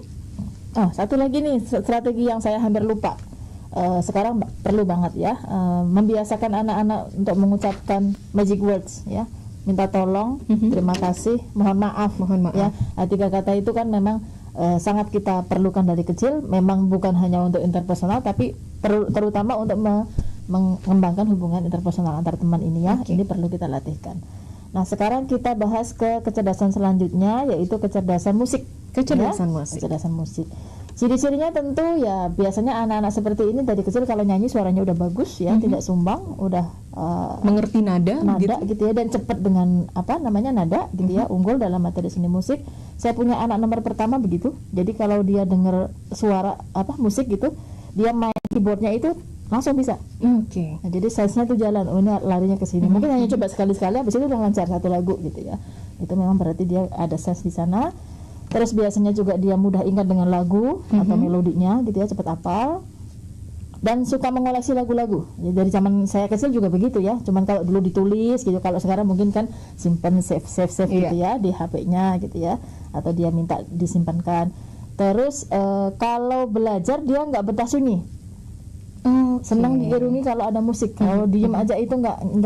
Oh, satu lagi nih strategi yang saya hampir lupa. Sekarang perlu banget ya, membiasakan anak-anak untuk mengucapkan magic words ya. Minta tolong, terima kasih, mohon maaf. Ya. 3 kata itu kan memang sangat kita perlukan dari kecil. Memang bukan hanya untuk interpersonal, tapi terutama untuk mengembangkan hubungan interpersonal antar teman ini ya. Ini perlu kita latihkan. Nah sekarang kita bahas ke kecerdasan selanjutnya, yaitu kecerdasan musik. Kecerdasan musik. Ciri-cirinya tentu ya biasanya anak-anak seperti ini dari kecil kalau nyanyi suaranya udah bagus ya, tidak sumbang, udah mengerti nada gitu ya, dan cepat dengan nada gitu ya, unggul dalam materi seni musik. Saya punya anak nomor pertama begitu. Jadi kalau dia dengar suara musik gitu, dia main keyboardnya itu langsung bisa. Nah, jadi size-nya tuh jalan. Oh ini larinya ke sini. Mungkin hanya coba sekali-sekali, habis itu udah lancar satu lagu gitu ya. Itu memang berarti dia ada size di sana. Terus biasanya juga dia mudah ingat dengan lagu atau melodinya gitu ya, cepat hafal. Dan suka mengoleksi lagu-lagu. Ya, dari zaman saya kecil juga begitu ya. Cuman kalau dulu ditulis gitu, kalau sekarang mungkin kan simpen save gitu ya di HP-nya gitu ya, atau dia minta disimpankan. Terus kalau belajar dia nggak betah sunyi. Senang diirungi kalau ada musik. Kalau diem aja itu nggak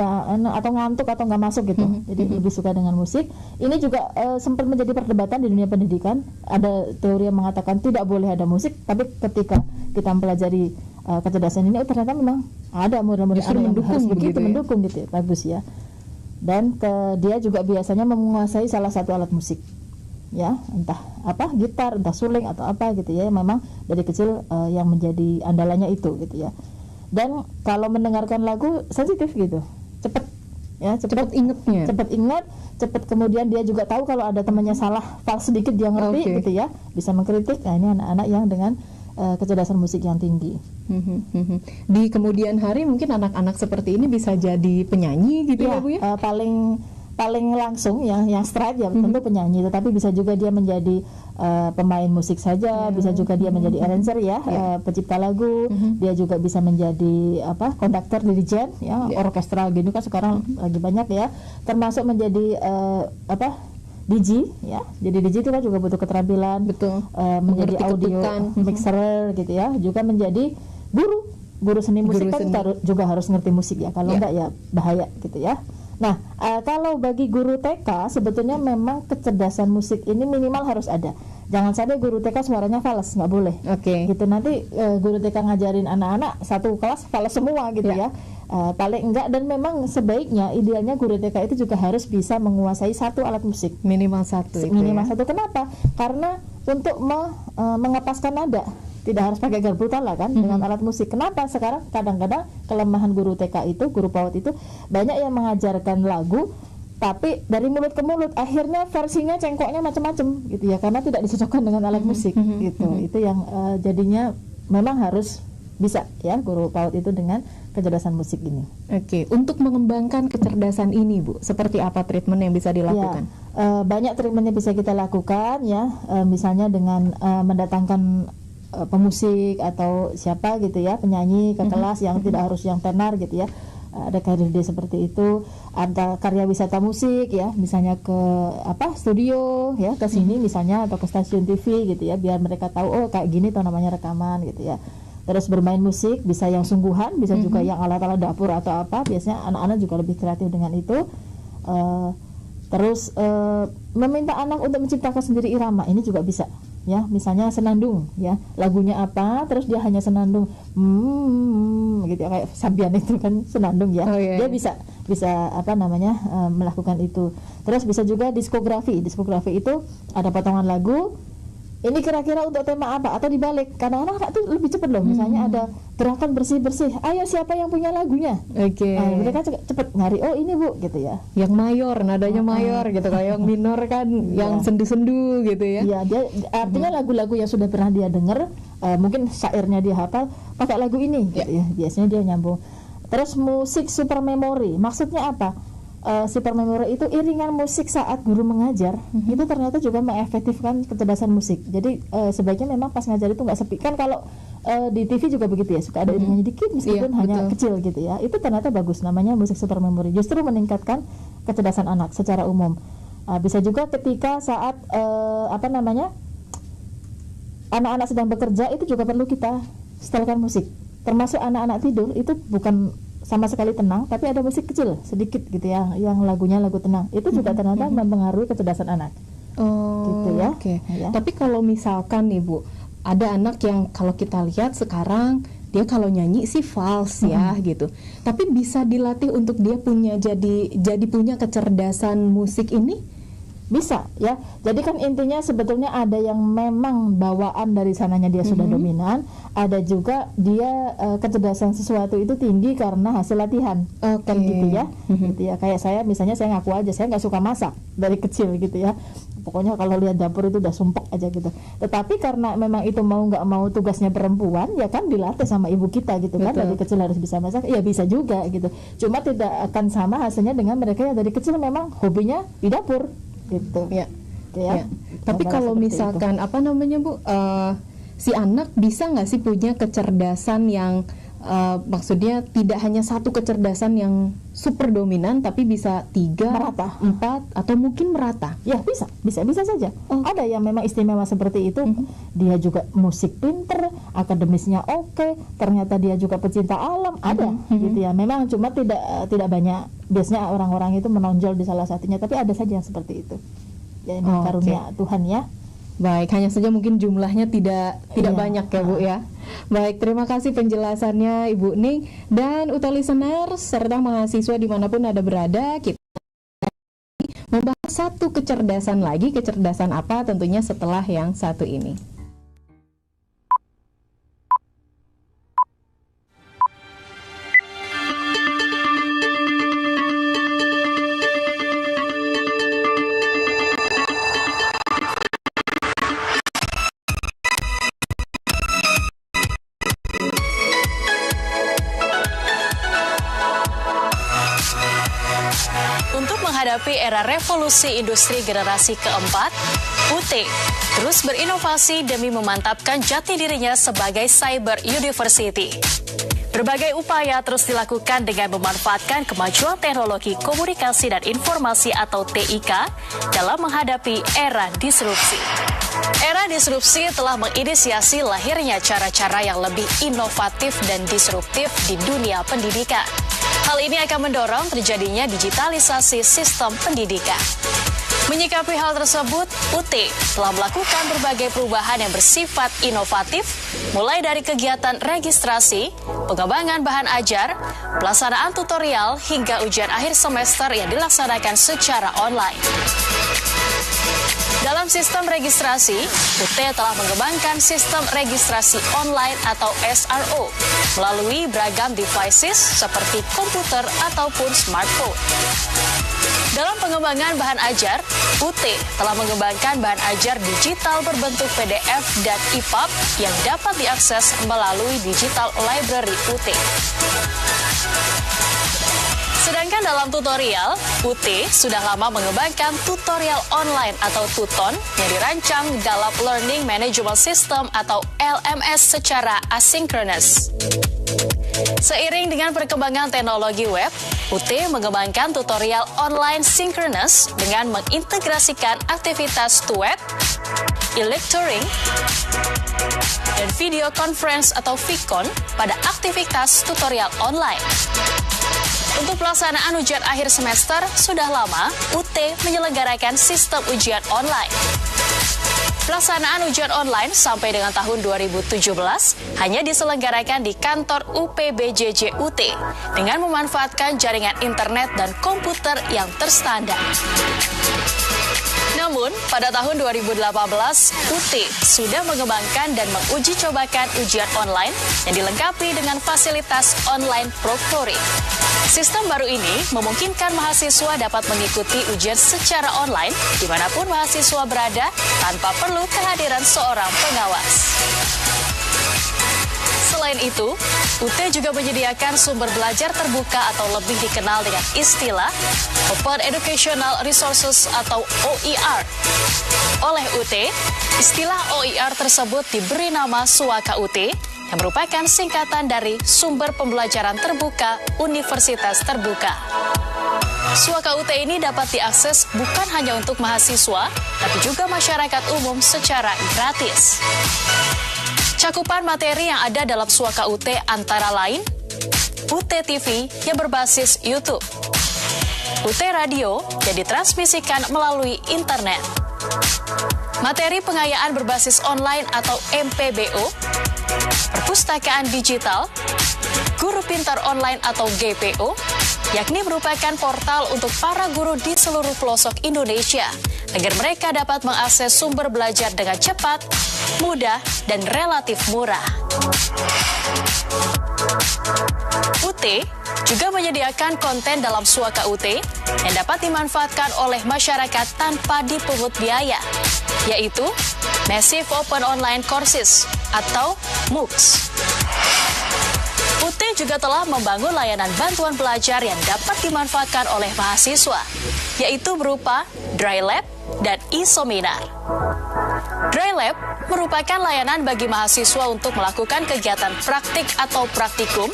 atau ngantuk atau nggak masuk gitu. Jadi lebih suka dengan musik. Ini juga sempat menjadi perdebatan di dunia pendidikan. Ada teori yang mengatakan tidak boleh ada musik, tapi ketika kita mempelajari kecerdasan ini, ternyata memang ada mudah-mudahan ada yang harus begitu mendukung gitu ya. Bagus ya. Dan dia juga biasanya menguasai salah satu alat musik. Ya, entah gitar, entah suling atau apa gitu ya. Memang dari kecil yang menjadi andalannya itu gitu ya. Dan kalau mendengarkan lagu sensitif gitu, cepat ingat, cepat kemudian dia juga tahu kalau ada temannya salah fal sedikit dia ngerti gitu ya, bisa mengkritik. Nah ini anak-anak yang dengan kecerdasan musik yang tinggi. Di kemudian hari mungkin anak-anak seperti ini bisa jadi penyanyi gitu ya Bu ya? Paling langsung yang straight ya tentu penyanyi, tetapi bisa juga dia menjadi pemain musik saja, bisa juga dia menjadi arranger ya, pencipta lagu, dia juga bisa menjadi konduktor, dirijen ya, orkestra gitu kan sekarang lagi banyak ya, termasuk menjadi DJ ya. Jadi DJ itu kan juga butuh keterampilan, menjadi audio mixer gitu ya, juga menjadi guru seni musik kan juga harus ngerti musik ya, kalau enggak ya bahaya gitu ya. Nah, kalau bagi guru TK sebetulnya memang kecerdasan musik ini minimal harus ada. Jangan sampai guru TK suaranya fals, nggak boleh. Gitu nanti guru TK ngajarin anak-anak satu kelas fals semua gitu ya. Paling enggak, dan memang sebaiknya idealnya guru TK itu juga harus bisa menguasai satu alat musik. Minimal satu. Kenapa? Karena untuk mengepaskan nada tidak harus pakai garpu tala kan dengan alat musik. Kenapa? Sekarang kadang-kadang kelemahan guru TK itu, guru PAUD itu banyak yang mengajarkan lagu tapi dari mulut ke mulut, akhirnya versinya cengkoknya macam-macam gitu ya, karena tidak disocokkan dengan alat musik gitu. Itu yang jadinya memang harus bisa ya guru PAUD itu dengan kecerdasan musik ini. Untuk mengembangkan kecerdasan ini Bu, seperti apa treatment yang bisa dilakukan? Banyak treatment yang bisa kita lakukan ya, misalnya dengan mendatangkan pemusik atau siapa gitu ya, penyanyi ke kelas yang tidak harus yang tenar gitu ya. ada career day seperti itu, ada karya wisata musik ya, misalnya ke studio ya, ke sini misalnya, atau ke stasiun TV gitu ya, biar mereka tahu oh kayak gini tuh namanya rekaman gitu ya. Terus bermain musik bisa yang sungguhan, bisa juga yang alat-alat dapur atau apa, biasanya anak-anak juga lebih kreatif dengan itu. Terus meminta anak untuk menciptakan sendiri irama, ini juga bisa ya, misalnya senandung ya, lagunya apa terus dia hanya senandung gitu ya, kayak Sabian itu kan senandung ya. Dia bisa melakukan itu. Terus bisa juga diskografi itu ada potongan lagu, ini kira-kira untuk tema apa, atau dibalik, karena anak-anak tuh lebih cepat loh, misalnya ada gerakan bersih-bersih, ayo siapa yang punya lagunya, mereka cepet nyari, oh ini Bu gitu ya, yang mayor, nadanya mayor gitu, kalau yang minor kan yang sendu-sendu gitu ya. Iya, dia artinya lagu-lagu yang sudah pernah dia dengar, mungkin syairnya dia hafal, pakai lagu ini gitu ya, biasanya dia nyambung. Terus musik super memory, maksudnya apa? Super memory itu iringan musik saat guru mengajar, itu ternyata juga mengefektifkan kecerdasan musik. Jadi sebaiknya memang pas ngajar itu nggak sepi, kan kalau di TV juga begitu ya, suka ada iringannya dikit meskipun hanya kecil gitu ya, itu ternyata bagus, namanya musik super memory, justru meningkatkan kecerdasan anak secara umum. Bisa juga ketika saat anak-anak sedang bekerja, itu juga perlu kita setelkan musik, termasuk anak-anak tidur itu bukan sama sekali tenang, tapi ada musik kecil sedikit gitu ya, yang lagunya lagu tenang, itu juga ternyata mempengaruhi kecerdasan anak. Gitu ya. Ya. Tapi kalau misalkan nih Bu, ada anak yang kalau kita lihat sekarang dia kalau nyanyi sih fals ya gitu, tapi bisa dilatih untuk dia jadi punya kecerdasan musik ini. Bisa ya, jadi kan intinya sebetulnya ada yang memang bawaan dari sananya dia sudah dominan, ada juga dia kecerdasan sesuatu itu tinggi karena hasil latihan, kan gitu ya. Gitu ya, kayak saya misalnya, saya ngaku aja saya nggak suka masak dari kecil gitu ya, pokoknya kalau lihat dapur itu udah sumpek aja gitu. Tetapi karena memang itu mau nggak mau tugasnya perempuan, ya kan dilatih sama ibu kita gitu kan, dari kecil harus bisa masak, ya bisa juga gitu. Cuma tidak akan sama hasilnya dengan mereka yang dari kecil memang hobinya di dapur gitu. Ya. Tapi kalau misalkan Bu, si anak bisa nggak sih punya kecerdasan yang maksudnya tidak hanya satu kecerdasan yang super dominan, tapi bisa 3, 4 atau mungkin merata? Ya bisa saja. Ada yang memang istimewa seperti itu, dia juga musik pinter, akademisnya oke, ternyata dia juga pecinta alam, ada gitu ya. Memang cuma tidak banyak, biasanya orang-orang itu menonjol di salah satunya, tapi ada saja yang seperti itu ya, ini karunia Tuhan ya. Baik, hanya saja mungkin jumlahnya tidak banyak ya Bu ya. Baik, terima kasih penjelasannya Ibu Ning dan UT listeners serta mahasiswa dimanapun Anda berada. Kita membahas satu kecerdasan lagi, kecerdasan apa tentunya setelah yang satu ini. Menghadapi era revolusi industri generasi keempat, UT terus berinovasi demi memantapkan jati dirinya sebagai cyber university. Berbagai upaya terus dilakukan dengan memanfaatkan kemajuan teknologi komunikasi dan informasi atau TIK dalam menghadapi era disrupsi. Era disrupsi telah menginisiasi lahirnya cara-cara yang lebih inovatif dan disruptif di dunia pendidikan. Hal ini akan mendorong terjadinya digitalisasi sistem pendidikan. Menyikapi hal tersebut, UT telah melakukan berbagai perubahan yang bersifat inovatif, mulai dari kegiatan registrasi, pengembangan bahan ajar, pelaksanaan tutorial, hingga ujian akhir semester yang dilaksanakan secara online. Dalam sistem registrasi, UT telah mengembangkan sistem registrasi online atau SRO melalui beragam devices seperti komputer ataupun smartphone. Dalam pengembangan bahan ajar, UT telah mengembangkan bahan ajar digital berbentuk PDF dan EPUB yang dapat diakses melalui Digital Library UT. Sedangkan dalam tutorial, UT sudah lama mengembangkan tutorial online atau Tuton yang dirancang dalam Learning Management System atau LMS secara asinkronus. Seiring dengan perkembangan teknologi web, UT mengembangkan tutorial online synchronous dengan mengintegrasikan aktivitas tuet, e-lecturing, dan video conference atau VCon pada aktivitas tutorial online. Untuk pelaksanaan ujian akhir semester, sudah lama UT menyelenggarakan sistem ujian online. Pelaksanaan ujian online sampai dengan tahun 2017 hanya diselenggarakan di kantor UPBJJ UT dengan memanfaatkan jaringan internet dan komputer yang terstandar. Namun, pada tahun 2018, UT sudah mengembangkan dan menguji cobakan ujian online yang dilengkapi dengan fasilitas online proctoring. Sistem baru ini memungkinkan mahasiswa dapat mengikuti ujian secara online dimanapun mahasiswa berada tanpa perlu kehadiran seorang pengawas. Selain itu, UT juga menyediakan sumber belajar terbuka atau lebih dikenal dengan istilah Open Educational Resources atau OER. Oleh UT, istilah OER tersebut diberi nama Suaka UT yang merupakan singkatan dari Sumber Pembelajaran Terbuka Universitas Terbuka. Suaka UT ini dapat diakses bukan hanya untuk mahasiswa, tapi juga masyarakat umum secara gratis. Cakupan materi yang ada dalam Suaka UT antara lain UT TV yang berbasis YouTube, UT Radio yang ditransmisikan melalui internet, materi pengayaan berbasis online atau MPBO, perpustakaan digital, Guru Pintar Online atau GPO, yakni merupakan portal untuk para guru di seluruh pelosok Indonesia agar mereka dapat mengakses sumber belajar dengan cepat, mudah, dan relatif murah. UT juga menyediakan konten dalam Suaka UT yang dapat dimanfaatkan oleh masyarakat tanpa dipungut biaya, yaitu Massive Open Online Courses atau MOOCs. UT juga telah membangun layanan bantuan belajar yang dapat dimanfaatkan oleh mahasiswa, yaitu berupa Dry Lab dan e-seminar. Dry Lab merupakan layanan bagi mahasiswa untuk melakukan kegiatan praktik atau praktikum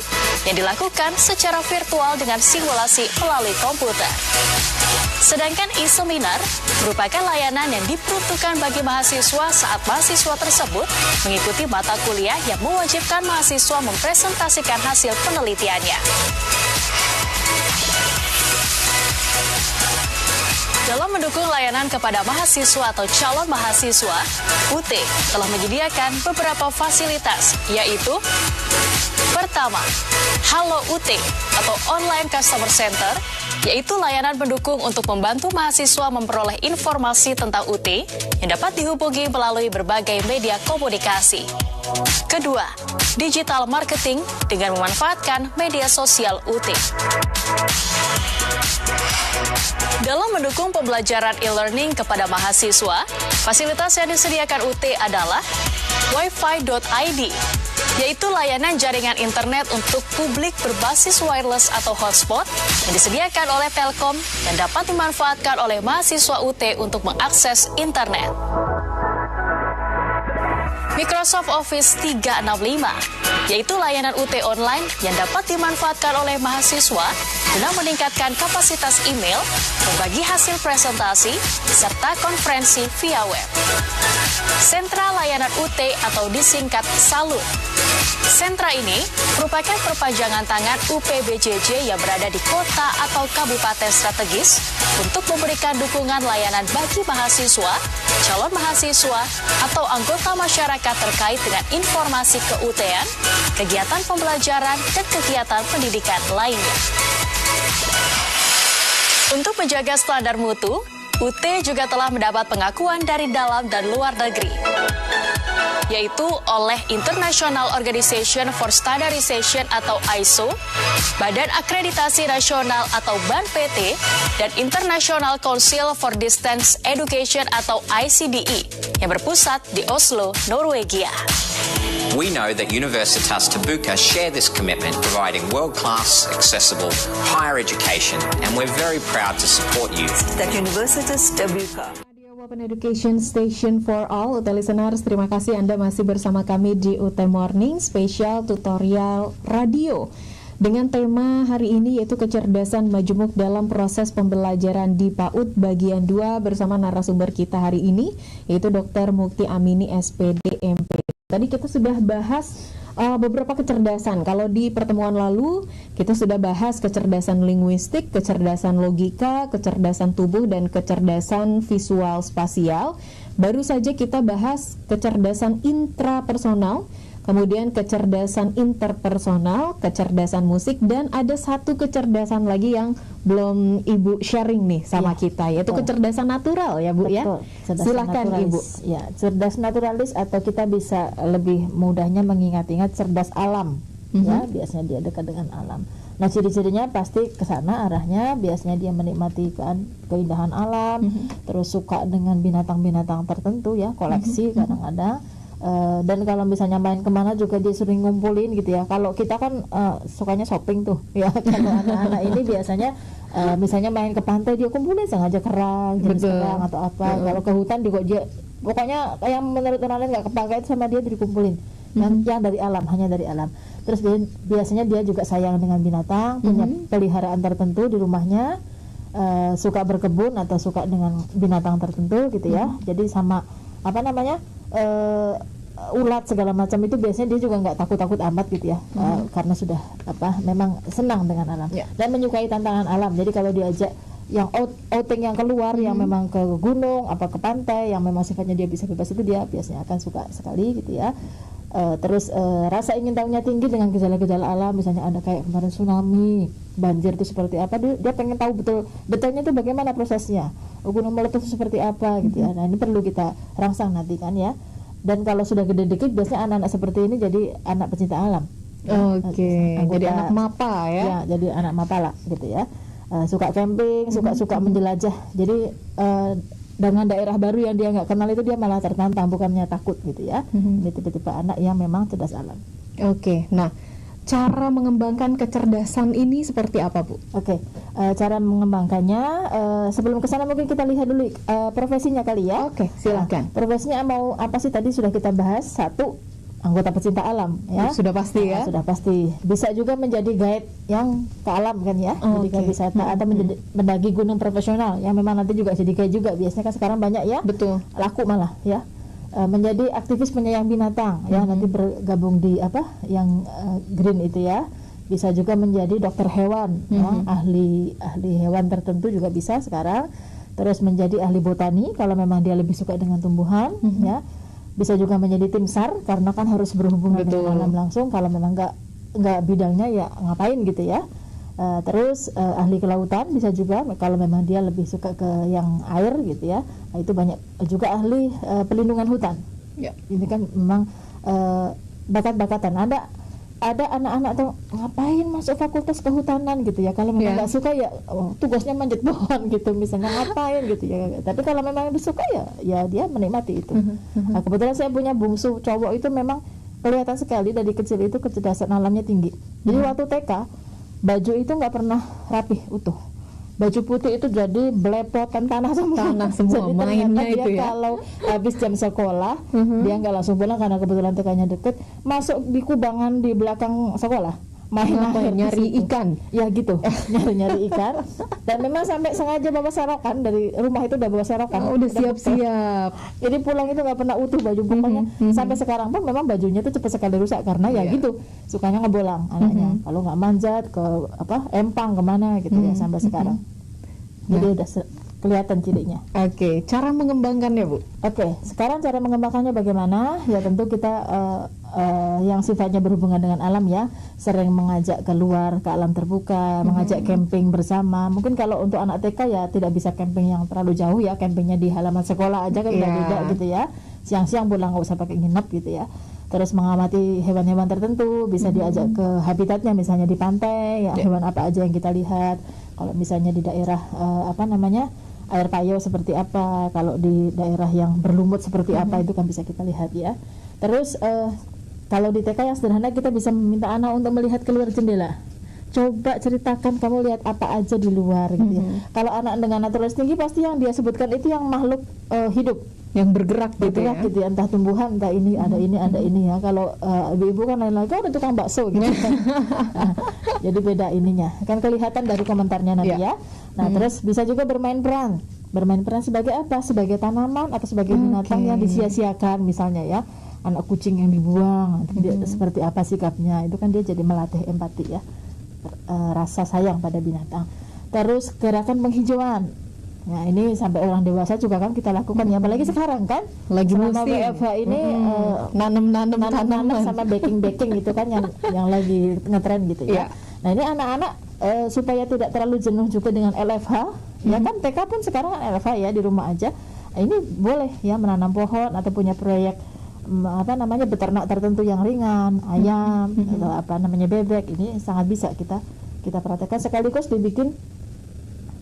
yang dilakukan secara virtual dengan simulasi melalui komputer. Sedangkan e-seminar merupakan layanan yang diperuntukkan bagi mahasiswa saat mahasiswa tersebut mengikuti mata kuliah yang mewajibkan mahasiswa mempresentasikan hasil penelitiannya. Dalam mendukung layanan kepada mahasiswa atau calon mahasiswa, UT telah menyediakan beberapa fasilitas, yaitu pertama, Halo UT atau Online Customer Center, yaitu layanan pendukung untuk membantu mahasiswa memperoleh informasi tentang UT yang dapat dihubungi melalui berbagai media komunikasi. Kedua, digital marketing dengan memanfaatkan media sosial UT. Dalam mendukung pembelajaran e-learning kepada mahasiswa, fasilitas yang disediakan UT adalah wifi.id, yaitu layanan jaringan internet untuk publik berbasis wireless atau hotspot yang disediakan oleh Telkom dan dapat dimanfaatkan oleh mahasiswa UT untuk mengakses internet. Microsoft Office 365, yaitu layanan UT online yang dapat dimanfaatkan oleh mahasiswa guna meningkatkan kapasitas email, membagi hasil presentasi, serta konferensi via web. Sentra Layanan UT atau disingkat SALUT. Sentra ini merupakan perpanjangan tangan UPBJJ yang berada di kota atau kabupaten strategis untuk memberikan dukungan layanan bagi mahasiswa, calon mahasiswa, atau anggota masyarakat terkait dengan informasi ke-UT-an, kegiatan pembelajaran, dan kegiatan pendidikan lainnya. Untuk menjaga standar mutu, UT juga telah mendapat pengakuan dari dalam dan luar negeri, yaitu oleh International Organization for Standardization atau ISO, Badan Akreditasi Nasional atau BAN-PT, dan International Council for Distance Education atau ICDE yang berpusat di Oslo, Norwegia. We know that Universitas Terbuka share this commitment, providing world-class, accessible, higher education, and we're very proud to support you. That Universitas Terbuka Open Education Station for All, UT Listeners, terima kasih Anda masih bersama kami di UT Morning Special Tutorial Radio dengan tema hari ini yaitu kecerdasan majemuk dalam proses pembelajaran di PAUD bagian 2 bersama narasumber kita hari ini yaitu Dr. Mukti Amini SPD MP. Tadi kita sudah bahas beberapa kecerdasan. Kalau di pertemuan lalu kita sudah bahas kecerdasan linguistik, kecerdasan logika, kecerdasan tubuh, dan kecerdasan visual spasial. Baru saja kita bahas kecerdasan intrapersonal, kemudian kecerdasan interpersonal, kecerdasan musik, dan ada satu kecerdasan lagi yang belum Ibu sharing nih sama kita, yaitu kecerdasan natural ya Bu. Betul. Ya. Silakan Ibu. Ya, cerdas naturalis atau kita bisa lebih mudahnya mengingat-ingat cerdas alam. Ya, biasanya dia dekat dengan alam. Nah, ciri-cirinya pasti ke sana arahnya, biasanya dia menikmati keindahan alam, terus suka dengan binatang-binatang tertentu ya, koleksi kadang-kadang. Dan kalau misalnya main kemana juga dia sering ngumpulin gitu ya. Kalau kita kan sukanya shopping tuh ya. Kalau anak-anak ini biasanya misalnya main ke pantai dia kumpulin sengaja kerang, jenis kerang atau apa. Kalau ke hutan juga dia pokoknya yang menurut orang lain nggak kepakai itu sama dia dikumpulin. Yang dari alam, hanya dari alam. Terus biasanya dia juga sayang dengan binatang, punya peliharaan tertentu di rumahnya, suka berkebun atau suka dengan binatang tertentu gitu ya. Jadi sama apa namanya ulat segala macam itu biasanya dia juga nggak takut-takut amat gitu ya, karena sudah memang senang dengan alam dan menyukai tantangan alam. Jadi kalau diajak yang outing yang keluar yang memang ke gunung apa ke pantai yang memang sifatnya dia bisa bebas itu dia biasanya akan suka sekali gitu ya. Terus rasa ingin tahunya tinggi dengan gejala-gejala alam, misalnya ada kayak kemarin tsunami, banjir itu seperti apa, dia pengen tahu betulnya itu bagaimana prosesnya, gunung meletus seperti apa gitu ya. Nah ini perlu kita rangsang nanti kan ya. Dan kalau sudah gede dikit biasanya anak-anak seperti ini jadi anak pecinta alam. Jadi anak mapa ya. Ya, jadi anak mapa lah gitu ya. Suka camping, suka menjelajah. Jadi dengan daerah baru yang dia nggak kenal itu dia malah tertantang, bukannya takut gitu ya. Ini tipe-tipe anak yang memang cerdas alam. Nah cara mengembangkan kecerdasan ini seperti apa Bu? Cara mengembangkannya sebelum kesana mungkin kita lihat dulu profesinya kali ya. Silakan. Profesinya mau apa sih, tadi sudah kita bahas. Satu, anggota pecinta alam ya. Sudah pasti ya. Sudah pasti. Bisa juga menjadi guide yang ke alam kan ya. Jadi guide wisata atau mendaki gunung profesional yang memang nanti juga jadi guide juga. Biasanya kan sekarang banyak ya. Betul. Laku malah ya. Menjadi aktivis penyayang binatang ya, nanti bergabung di yang green itu ya. Bisa juga menjadi dokter hewan ya, ahli hewan tertentu juga bisa sekarang. Terus menjadi ahli botani kalau memang dia lebih suka dengan tumbuhan ya. Bisa juga menjadi tim SAR karena kan harus berhubungan dengan alam langsung. Kalau memang nggak bidangnya ya ngapain gitu ya. Terus ahli kelautan bisa juga kalau memang dia lebih suka ke yang air gitu ya. Nah, itu banyak juga ahli pelindungan hutan. Ini kan memang bakat-bakatan. Ada anak-anak tuh ngapain masuk fakultas kehutanan gitu ya. Kalau memang nggak suka ya tugasnya manjat pohon gitu misalnya, ngapain gitu ya. Tapi kalau memang suka ya dia menikmati itu. Nah, kebetulan saya punya bungsu cowok itu memang kelihatan sekali dari kecil itu kecerdasan alamnya tinggi. Jadi waktu TK baju itu nggak pernah rapih utuh, baju putih itu jadi belepotan tanah semua. Jadi mainnya dia itu ya. Kalau habis jam sekolah dia nggak langsung pulang karena kebetulan TK-nya deket, masuk di kubangan di belakang sekolah main air, nyari ikan ya gitu. nyari ikan dan memang sampai sengaja bawa serokan dari rumah, itu udah bawa serokan, udah siap-siap. Jadi pulang itu nggak pernah utuh baju pokoknya. Sampai sekarang pun memang bajunya itu cepat sekali rusak karena ya gitu sukanya ngebolang anaknya. Kalau nggak manjat ke empang kemana gitu ya sampai sekarang. Jadi udah kelihatan cirinya. Cara mengembangkannya Bu. Sekarang cara mengembangkannya bagaimana? Ya tentu kita yang sifatnya berhubungan dengan alam ya, sering mengajak keluar ke alam terbuka, mengajak camping bersama. Mungkin kalau untuk anak TK ya tidak bisa camping yang terlalu jauh ya, campingnya di halaman sekolah aja kan udah beda gitu ya. Siang-siang pulang nggak usah pakai nginep gitu ya. Terus mengamati hewan-hewan tertentu, bisa diajak ke habitatnya misalnya di pantai ya, hewan apa aja yang kita lihat. Kalau misalnya di daerah air payau seperti apa, kalau di daerah yang berlumut seperti apa, itu kan bisa kita lihat ya. Terus kalau di TK yang sederhana kita bisa meminta anak untuk melihat keluar jendela. coba ceritakan kamu lihat apa aja di luar gitu ya. Kalau anak dengan naturalis tinggi pasti yang dia sebutkan itu yang makhluk hidup yang bergerak gitu ya. Gitu ya, entah tumbuhan, entah ini ada ini ya. Kalau ibu-ibu kan lain lagi, ada tukang bakso gitu. Jadi beda ininya. Kan kelihatan dari komentarnya nanti ya. Nah, terus bisa juga bermain peran. Bermain peran sebagai apa? Sebagai tanaman atau sebagai binatang yang disia-siakan misalnya ya. Anak kucing yang dibuang, dia seperti apa sikapnya. Itu kan dia jadi melatih empati ya. Rasa sayang pada binatang. Terus gerakan penghijauan. Nah, ini sampai orang dewasa juga kan kita lakukan ya, apalagi sekarang kan lagi selama musim WFH ini nanam tanaman sama baking itu kan yang lagi ngetren gitu ya. Nah, ini anak-anak supaya tidak terlalu jenuh juga dengan LFH ya kan, TK pun sekarang kan LFH ya, di rumah aja. Ini boleh ya menanam pohon atau punya proyek beternak tertentu yang ringan, ayam atau bebek. Ini sangat bisa kita praktekkan, sekaligus dibikin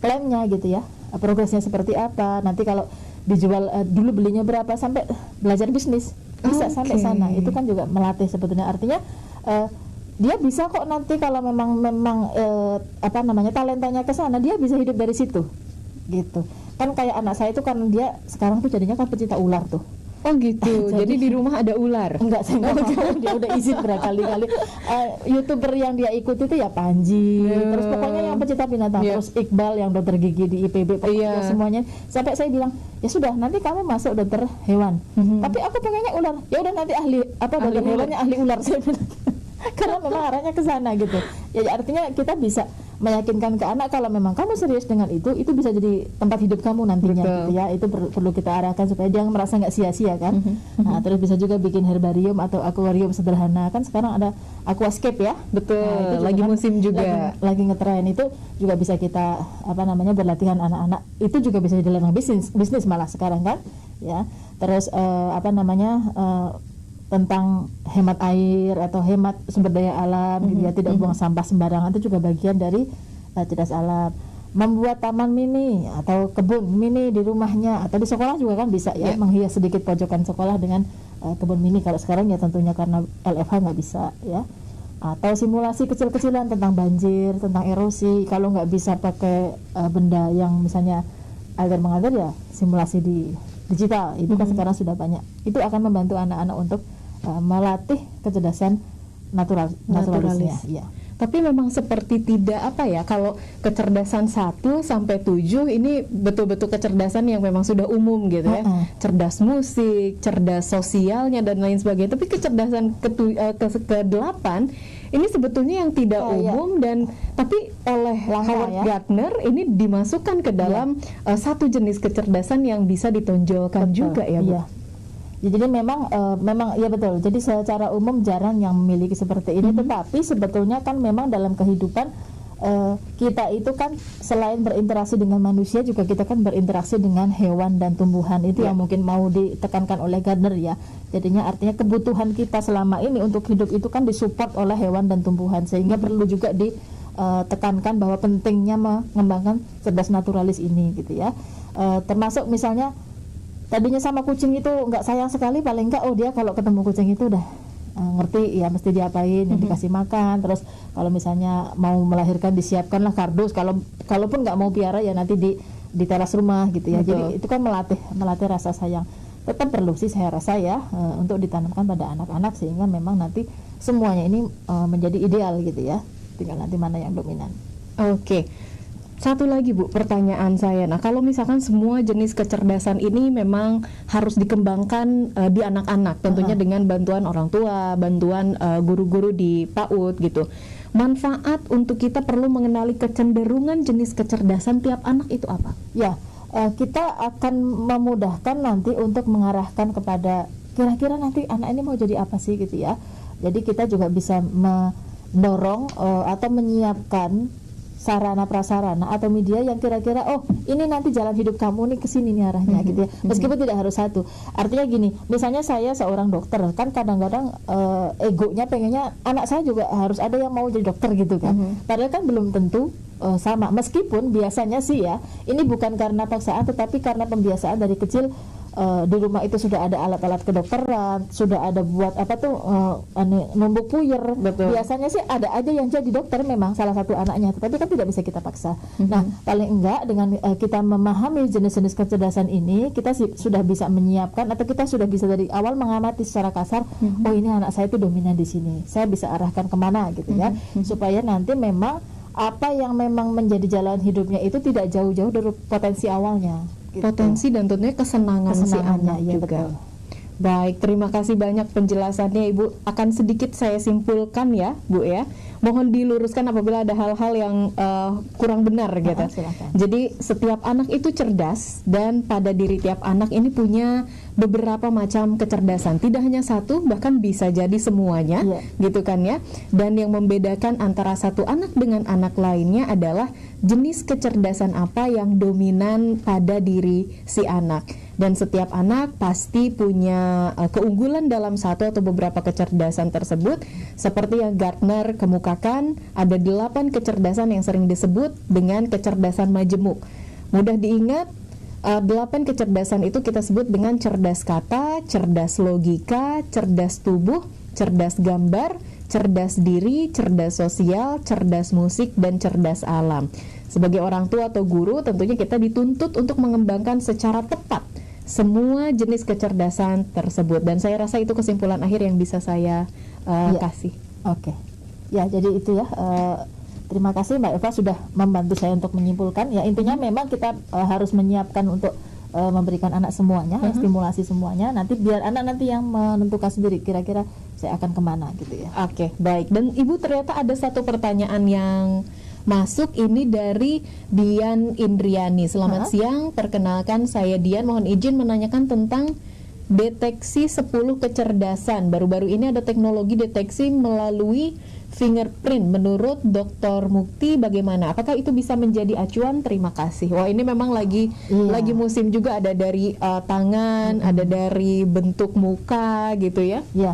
plannya gitu ya, progresnya seperti apa, nanti kalau dijual dulu belinya berapa, sampai belajar bisnis bisa sampai sana. Itu kan juga melatih sebetulnya, artinya dia bisa kok nanti kalau memang talentanya ke sana, dia bisa hidup dari situ gitu kan. Kayak anak saya itu kan dia sekarang tuh jadinya kan pecinta ular tuh. Oh gitu. Jadi di rumah ada ular? Enggak, saya nggak mau. Dia udah izin berkali-kali. YouTuber yang dia ikuti itu ya Panji, terus pokoknya yang pecinta binatang, terus Iqbal yang dokter gigi di IPB, pokoknya semuanya. Sampai saya bilang, ya sudah, nanti kamu masuk dokter hewan. Tapi aku pengennya ular. Ya udah, nanti dokter hewannya ahli ular, saya bilang. Karena memang arahnya ke sana gitu. Ya artinya kita bisa meyakinkan ke anak kalau memang kamu serius dengan itu bisa jadi tempat hidup kamu nantinya gitu ya. Itu perlu kita arahkan supaya dia merasa nggak sia-sia kan. Nah, terus bisa juga bikin herbarium atau akuarium sederhana. Kan sekarang ada aquascape ya. Betul. Nah, itu lagi kan musim juga. Lagi ngetren, itu juga bisa kita berlatihan anak-anak. Itu juga bisa jadi ladang bisnis malah sekarang kan. Ya. Terus tentang hemat air atau hemat sumber daya alam gitu ya, tidak buang sampah sembarangan, itu juga bagian dari cerdas alam. Membuat taman mini atau kebun mini di rumahnya atau di sekolah juga kan bisa ya, menghias sedikit pojokan sekolah dengan kebun mini. Kalau sekarang ya tentunya karena LFH nggak bisa ya. Atau simulasi kecil-kecilan tentang banjir, tentang erosi. Kalau nggak bisa pakai benda yang misalnya air mengalir, ya simulasi di digital. Itu kan sekarang sudah banyak. Itu akan membantu anak-anak untuk melatih kecerdasan naturalisnya. Ya. Tapi memang seperti tidak kalau kecerdasan 1 sampai 7 ini betul-betul kecerdasan yang memang sudah umum gitu ya. Cerdas musik, cerdas sosialnya dan lain sebagainya. Tapi kecerdasan ke-8 ini sebetulnya yang tidak umum dan tapi oleh Howard Gardner ini dimasukkan ke dalam satu jenis kecerdasan yang bisa ditonjolkan juga ya, Bu. Jadi memang ya betul. Jadi secara umum jarang yang memiliki seperti ini, tetapi sebetulnya kan memang dalam kehidupan kita itu kan selain berinteraksi dengan manusia juga kita kan berinteraksi dengan hewan dan tumbuhan. Itu yang mungkin mau ditekankan oleh Gardner ya. Jadinya artinya kebutuhan kita selama ini untuk hidup itu kan disupport oleh hewan dan tumbuhan, sehingga perlu juga ditekankan bahwa pentingnya mengembangkan cerdas naturalis ini gitu ya. Termasuk misalnya tadinya sama kucing itu nggak sayang sekali, paling nggak dia kalau ketemu kucing itu udah ngerti ya mesti diapain, yang dikasih makan. Terus kalau misalnya mau melahirkan disiapkanlah kardus, kalaupun nggak mau piara ya nanti di teras rumah gitu ya. Jadi itu kan melatih rasa sayang. Tetap perlu sih saya rasa ya untuk ditanamkan pada anak-anak, sehingga memang nanti semuanya ini menjadi ideal gitu ya. Tinggal nanti mana yang dominan. Oke. Satu lagi Bu, pertanyaan saya. Nah, kalau misalkan semua jenis kecerdasan ini memang harus dikembangkan di anak-anak, tentunya dengan bantuan orang tua, bantuan guru-guru di PAUD gitu. Manfaat untuk kita perlu mengenali kecenderungan jenis kecerdasan tiap anak itu apa? Ya, kita akan memudahkan nanti untuk mengarahkan kepada kira-kira nanti anak ini mau jadi apa sih gitu ya. Jadi kita juga bisa mendorong atau menyiapkan sarana prasarana atau media yang kira-kira ini nanti jalan hidup kamu nih kesini nih arahnya gitu ya, meskipun tidak harus satu. Artinya gini, misalnya saya seorang dokter kan kadang-kadang egonya pengennya anak saya juga harus ada yang mau jadi dokter gitu kan, padahal kan belum tentu sama. Meskipun biasanya sih ya ini bukan karena paksaan tetapi karena pembiasaan dari kecil di rumah itu sudah ada alat-alat kedokteran, sudah ada buat numbuk puyer. Betul. Biasanya sih ada aja yang jadi dokter memang salah satu anaknya, tapi kan tidak bisa kita paksa. Nah, paling enggak dengan kita memahami jenis-jenis kecerdasan ini, kita sudah bisa menyiapkan atau kita sudah bisa dari awal mengamati secara kasar, oh ini anak saya itu dominan di sini, saya bisa arahkan kemana gitu ya, supaya nanti memang apa yang memang menjadi jalan hidupnya itu tidak jauh-jauh dari potensi awalnya. Gitu. Potensi dan tentunya kesenangan si anak ya, juga. betul. Baik, terima kasih banyak penjelasannya Ibu. Akan sedikit saya simpulkan ya Bu ya. Mohon diluruskan apabila ada hal-hal yang kurang benar gitu. Silakan. Jadi setiap anak itu cerdas dan pada diri tiap anak ini punya beberapa macam kecerdasan. Tidak hanya satu, bahkan bisa jadi semuanya, gitu kan ya. Dan yang membedakan antara satu anak dengan anak lainnya adalah jenis kecerdasan apa yang dominan pada diri si anak. Dan setiap anak pasti punya keunggulan dalam satu atau beberapa kecerdasan tersebut. Seperti yang Gartner kemukakan, ada 8 kecerdasan yang sering disebut dengan kecerdasan majemuk. Mudah diingat, 8 kecerdasan itu kita sebut dengan cerdas kata, cerdas logika, cerdas tubuh, cerdas gambar, cerdas diri, cerdas sosial, cerdas musik, dan cerdas alam. Sebagai orang tua atau guru, tentunya kita dituntut untuk mengembangkan secara tepat semua jenis kecerdasan tersebut. Dan saya rasa itu kesimpulan akhir yang bisa saya kasih. Oke. Ya, jadi itu ya. Terima kasih Mbak Eva sudah membantu saya untuk menyimpulkan. Ya, intinya memang kita harus menyiapkan untuk memberikan anak semuanya, stimulasi semuanya. Nanti biar anak nanti yang menentukan sendiri kira-kira saya akan kemana gitu ya. Oke, baik. Dan Ibu ternyata ada satu pertanyaan yang masuk ini dari Dian Indriani. Selamat siang, perkenalkan saya Dian, mohon izin menanyakan tentang deteksi 10 kecerdasan. Baru-baru ini ada teknologi deteksi melalui fingerprint. Menurut Dr. Mukti bagaimana? Apakah itu bisa menjadi acuan? Terima kasih. Wah, ini memang lagi musim juga, ada dari tangan, ada dari bentuk muka gitu ya. Ya.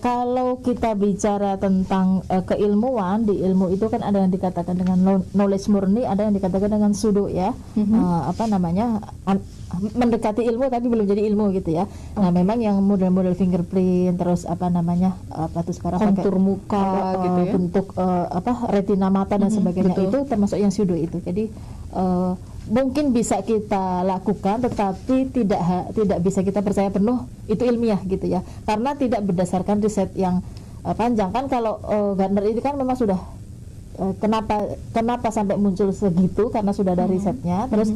Kalau kita bicara tentang keilmuan, di ilmu itu kan ada yang dikatakan dengan knowledge murni, ada yang dikatakan dengan pseudo ya, mendekati ilmu tapi belum jadi ilmu gitu ya. Nah, memang yang model-model fingerprint, terus sekarang kontur muka gitu ya, bentuk retina mata dan sebagainya, itu termasuk yang pseudo itu. Jadi mungkin bisa kita lakukan, tetapi tidak bisa kita percaya penuh itu ilmiah gitu ya, karena tidak berdasarkan riset yang panjang. Kan kalau Gartner itu kan memang sudah kenapa sampai muncul segitu, karena sudah ada risetnya. Terus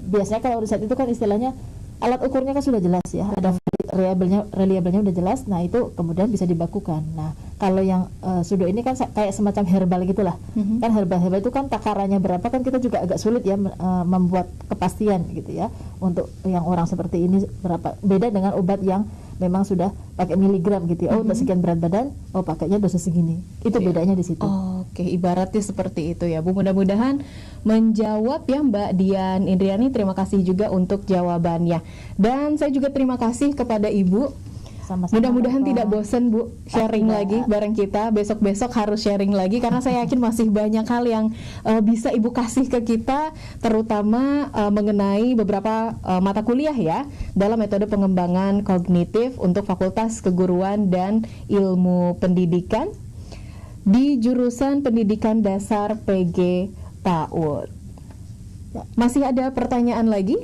biasanya kalau riset itu kan istilahnya alat ukurnya kan sudah jelas ya, ada reliabelnya udah jelas. Nah, itu kemudian bisa dibakukan. Nah, kalau yang pseudo ini kan kayak semacam herbal gitulah. Kan herbal itu kan takarannya berapa, kan kita juga agak sulit ya membuat kepastian gitu ya. Untuk yang orang seperti ini berapa, beda dengan obat yang memang sudah pakai miligram gitu ya. Oh, untuk sekian berat badan, oh pakainya dosis segini. Itu bedanya di situ. Oke, ibaratnya seperti itu ya Bu. Mudah-mudahan menjawab ya Mbak Dian Indriani. Terima kasih juga untuk jawabannya. Dan saya juga terima kasih kepada Ibu. Sama-sama. Mudah-mudahan tidak bosan Bu sharing lagi bareng kita. Besok-besok harus sharing lagi, karena saya yakin masih banyak hal yang bisa Ibu kasih ke kita, terutama mengenai beberapa mata kuliah ya dalam metode pengembangan kognitif untuk Fakultas Keguruan dan Ilmu Pendidikan di jurusan Pendidikan Dasar PG PAUD. Masih ada pertanyaan lagi?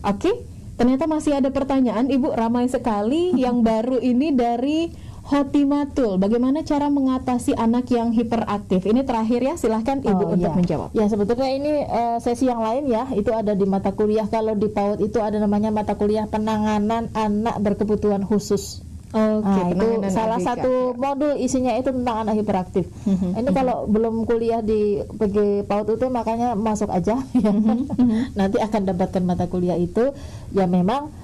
Oke. Ternyata masih ada pertanyaan, Ibu, ramai sekali. Yang baru ini dari Hotimatul, bagaimana cara mengatasi anak yang hiperaktif? Ini terakhir ya, silahkan Ibu untuk menjawab. Ya, sebetulnya ini sesi yang lain ya, itu ada di mata kuliah. Kalau di PAUD itu ada namanya mata kuliah penanganan anak berkebutuhan khusus. Nah, itu salah satu modul isinya itu tentang anak hiperaktif. Ini kalau belum kuliah di PG PAUD itu makanya masuk aja ya. Nanti akan dapatkan mata kuliah itu. Ya memang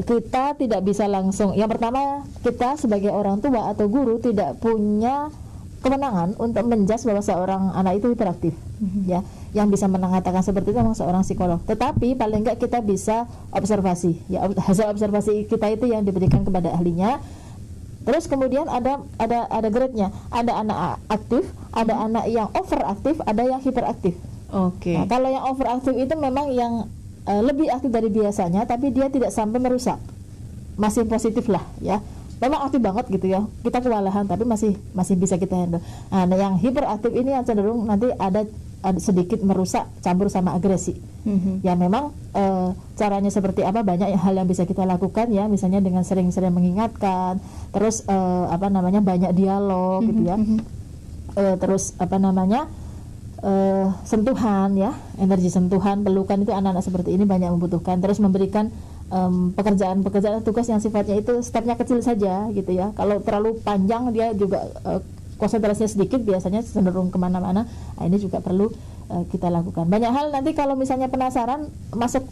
kita tidak bisa langsung. Yang pertama, kita sebagai orang tua atau guru tidak punya kewenangan untuk menjudge bahwa seorang anak itu hiperaktif. Ya, yang bisa mengatakan seperti itu memang seorang psikolog. Tetapi paling enggak kita bisa observasi. Ya, hasil observasi kita itu yang diberikan kepada ahlinya. Terus kemudian ada grade-nya. Ada anak aktif, ada anak yang overaktif, ada yang hiperaktif. Oke. Nah, kalau yang overaktif itu memang yang lebih aktif dari biasanya, tapi dia tidak sampai merusak, masih positif lah ya. Memang aktif banget gitu ya, kita kewalahan tapi masih bisa kita handle. Nah, yang hiperaktif ini yang cenderung nanti ada sedikit merusak campur sama agresi. Ya memang caranya seperti apa, banyak hal yang bisa kita lakukan ya, misalnya dengan sering-sering mengingatkan, terus banyak dialog gitu ya. Terus sentuhan ya, energi sentuhan, pelukan itu anak-anak seperti ini banyak membutuhkan. Terus memberikan pekerjaan tugas yang sifatnya itu stepnya kecil saja gitu ya. Kalau terlalu panjang dia juga konsentrasinya sedikit, biasanya cenderung kemana-mana. Nah, ini juga perlu kita lakukan. Banyak hal nanti kalau misalnya penasaran, masuk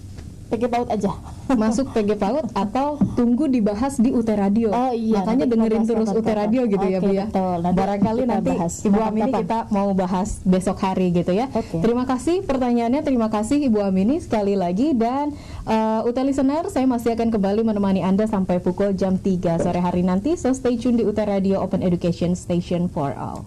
PG PAUD aja. Masuk PG PAUD atau tunggu dibahas di UT Radio. Oh iya, makanya dengerin terus UT Radio gitu ya Bu ya. Betul. Barangkali nanti Ibu Amini kita mau bahas besok hari gitu ya. Terima kasih pertanyaannya, terima kasih Ibu Amini sekali lagi. Dan UT Listener, saya masih akan kembali menemani Anda sampai pukul jam 3 sore hari nanti. So stay tune di UT Radio, Open Education Station for All.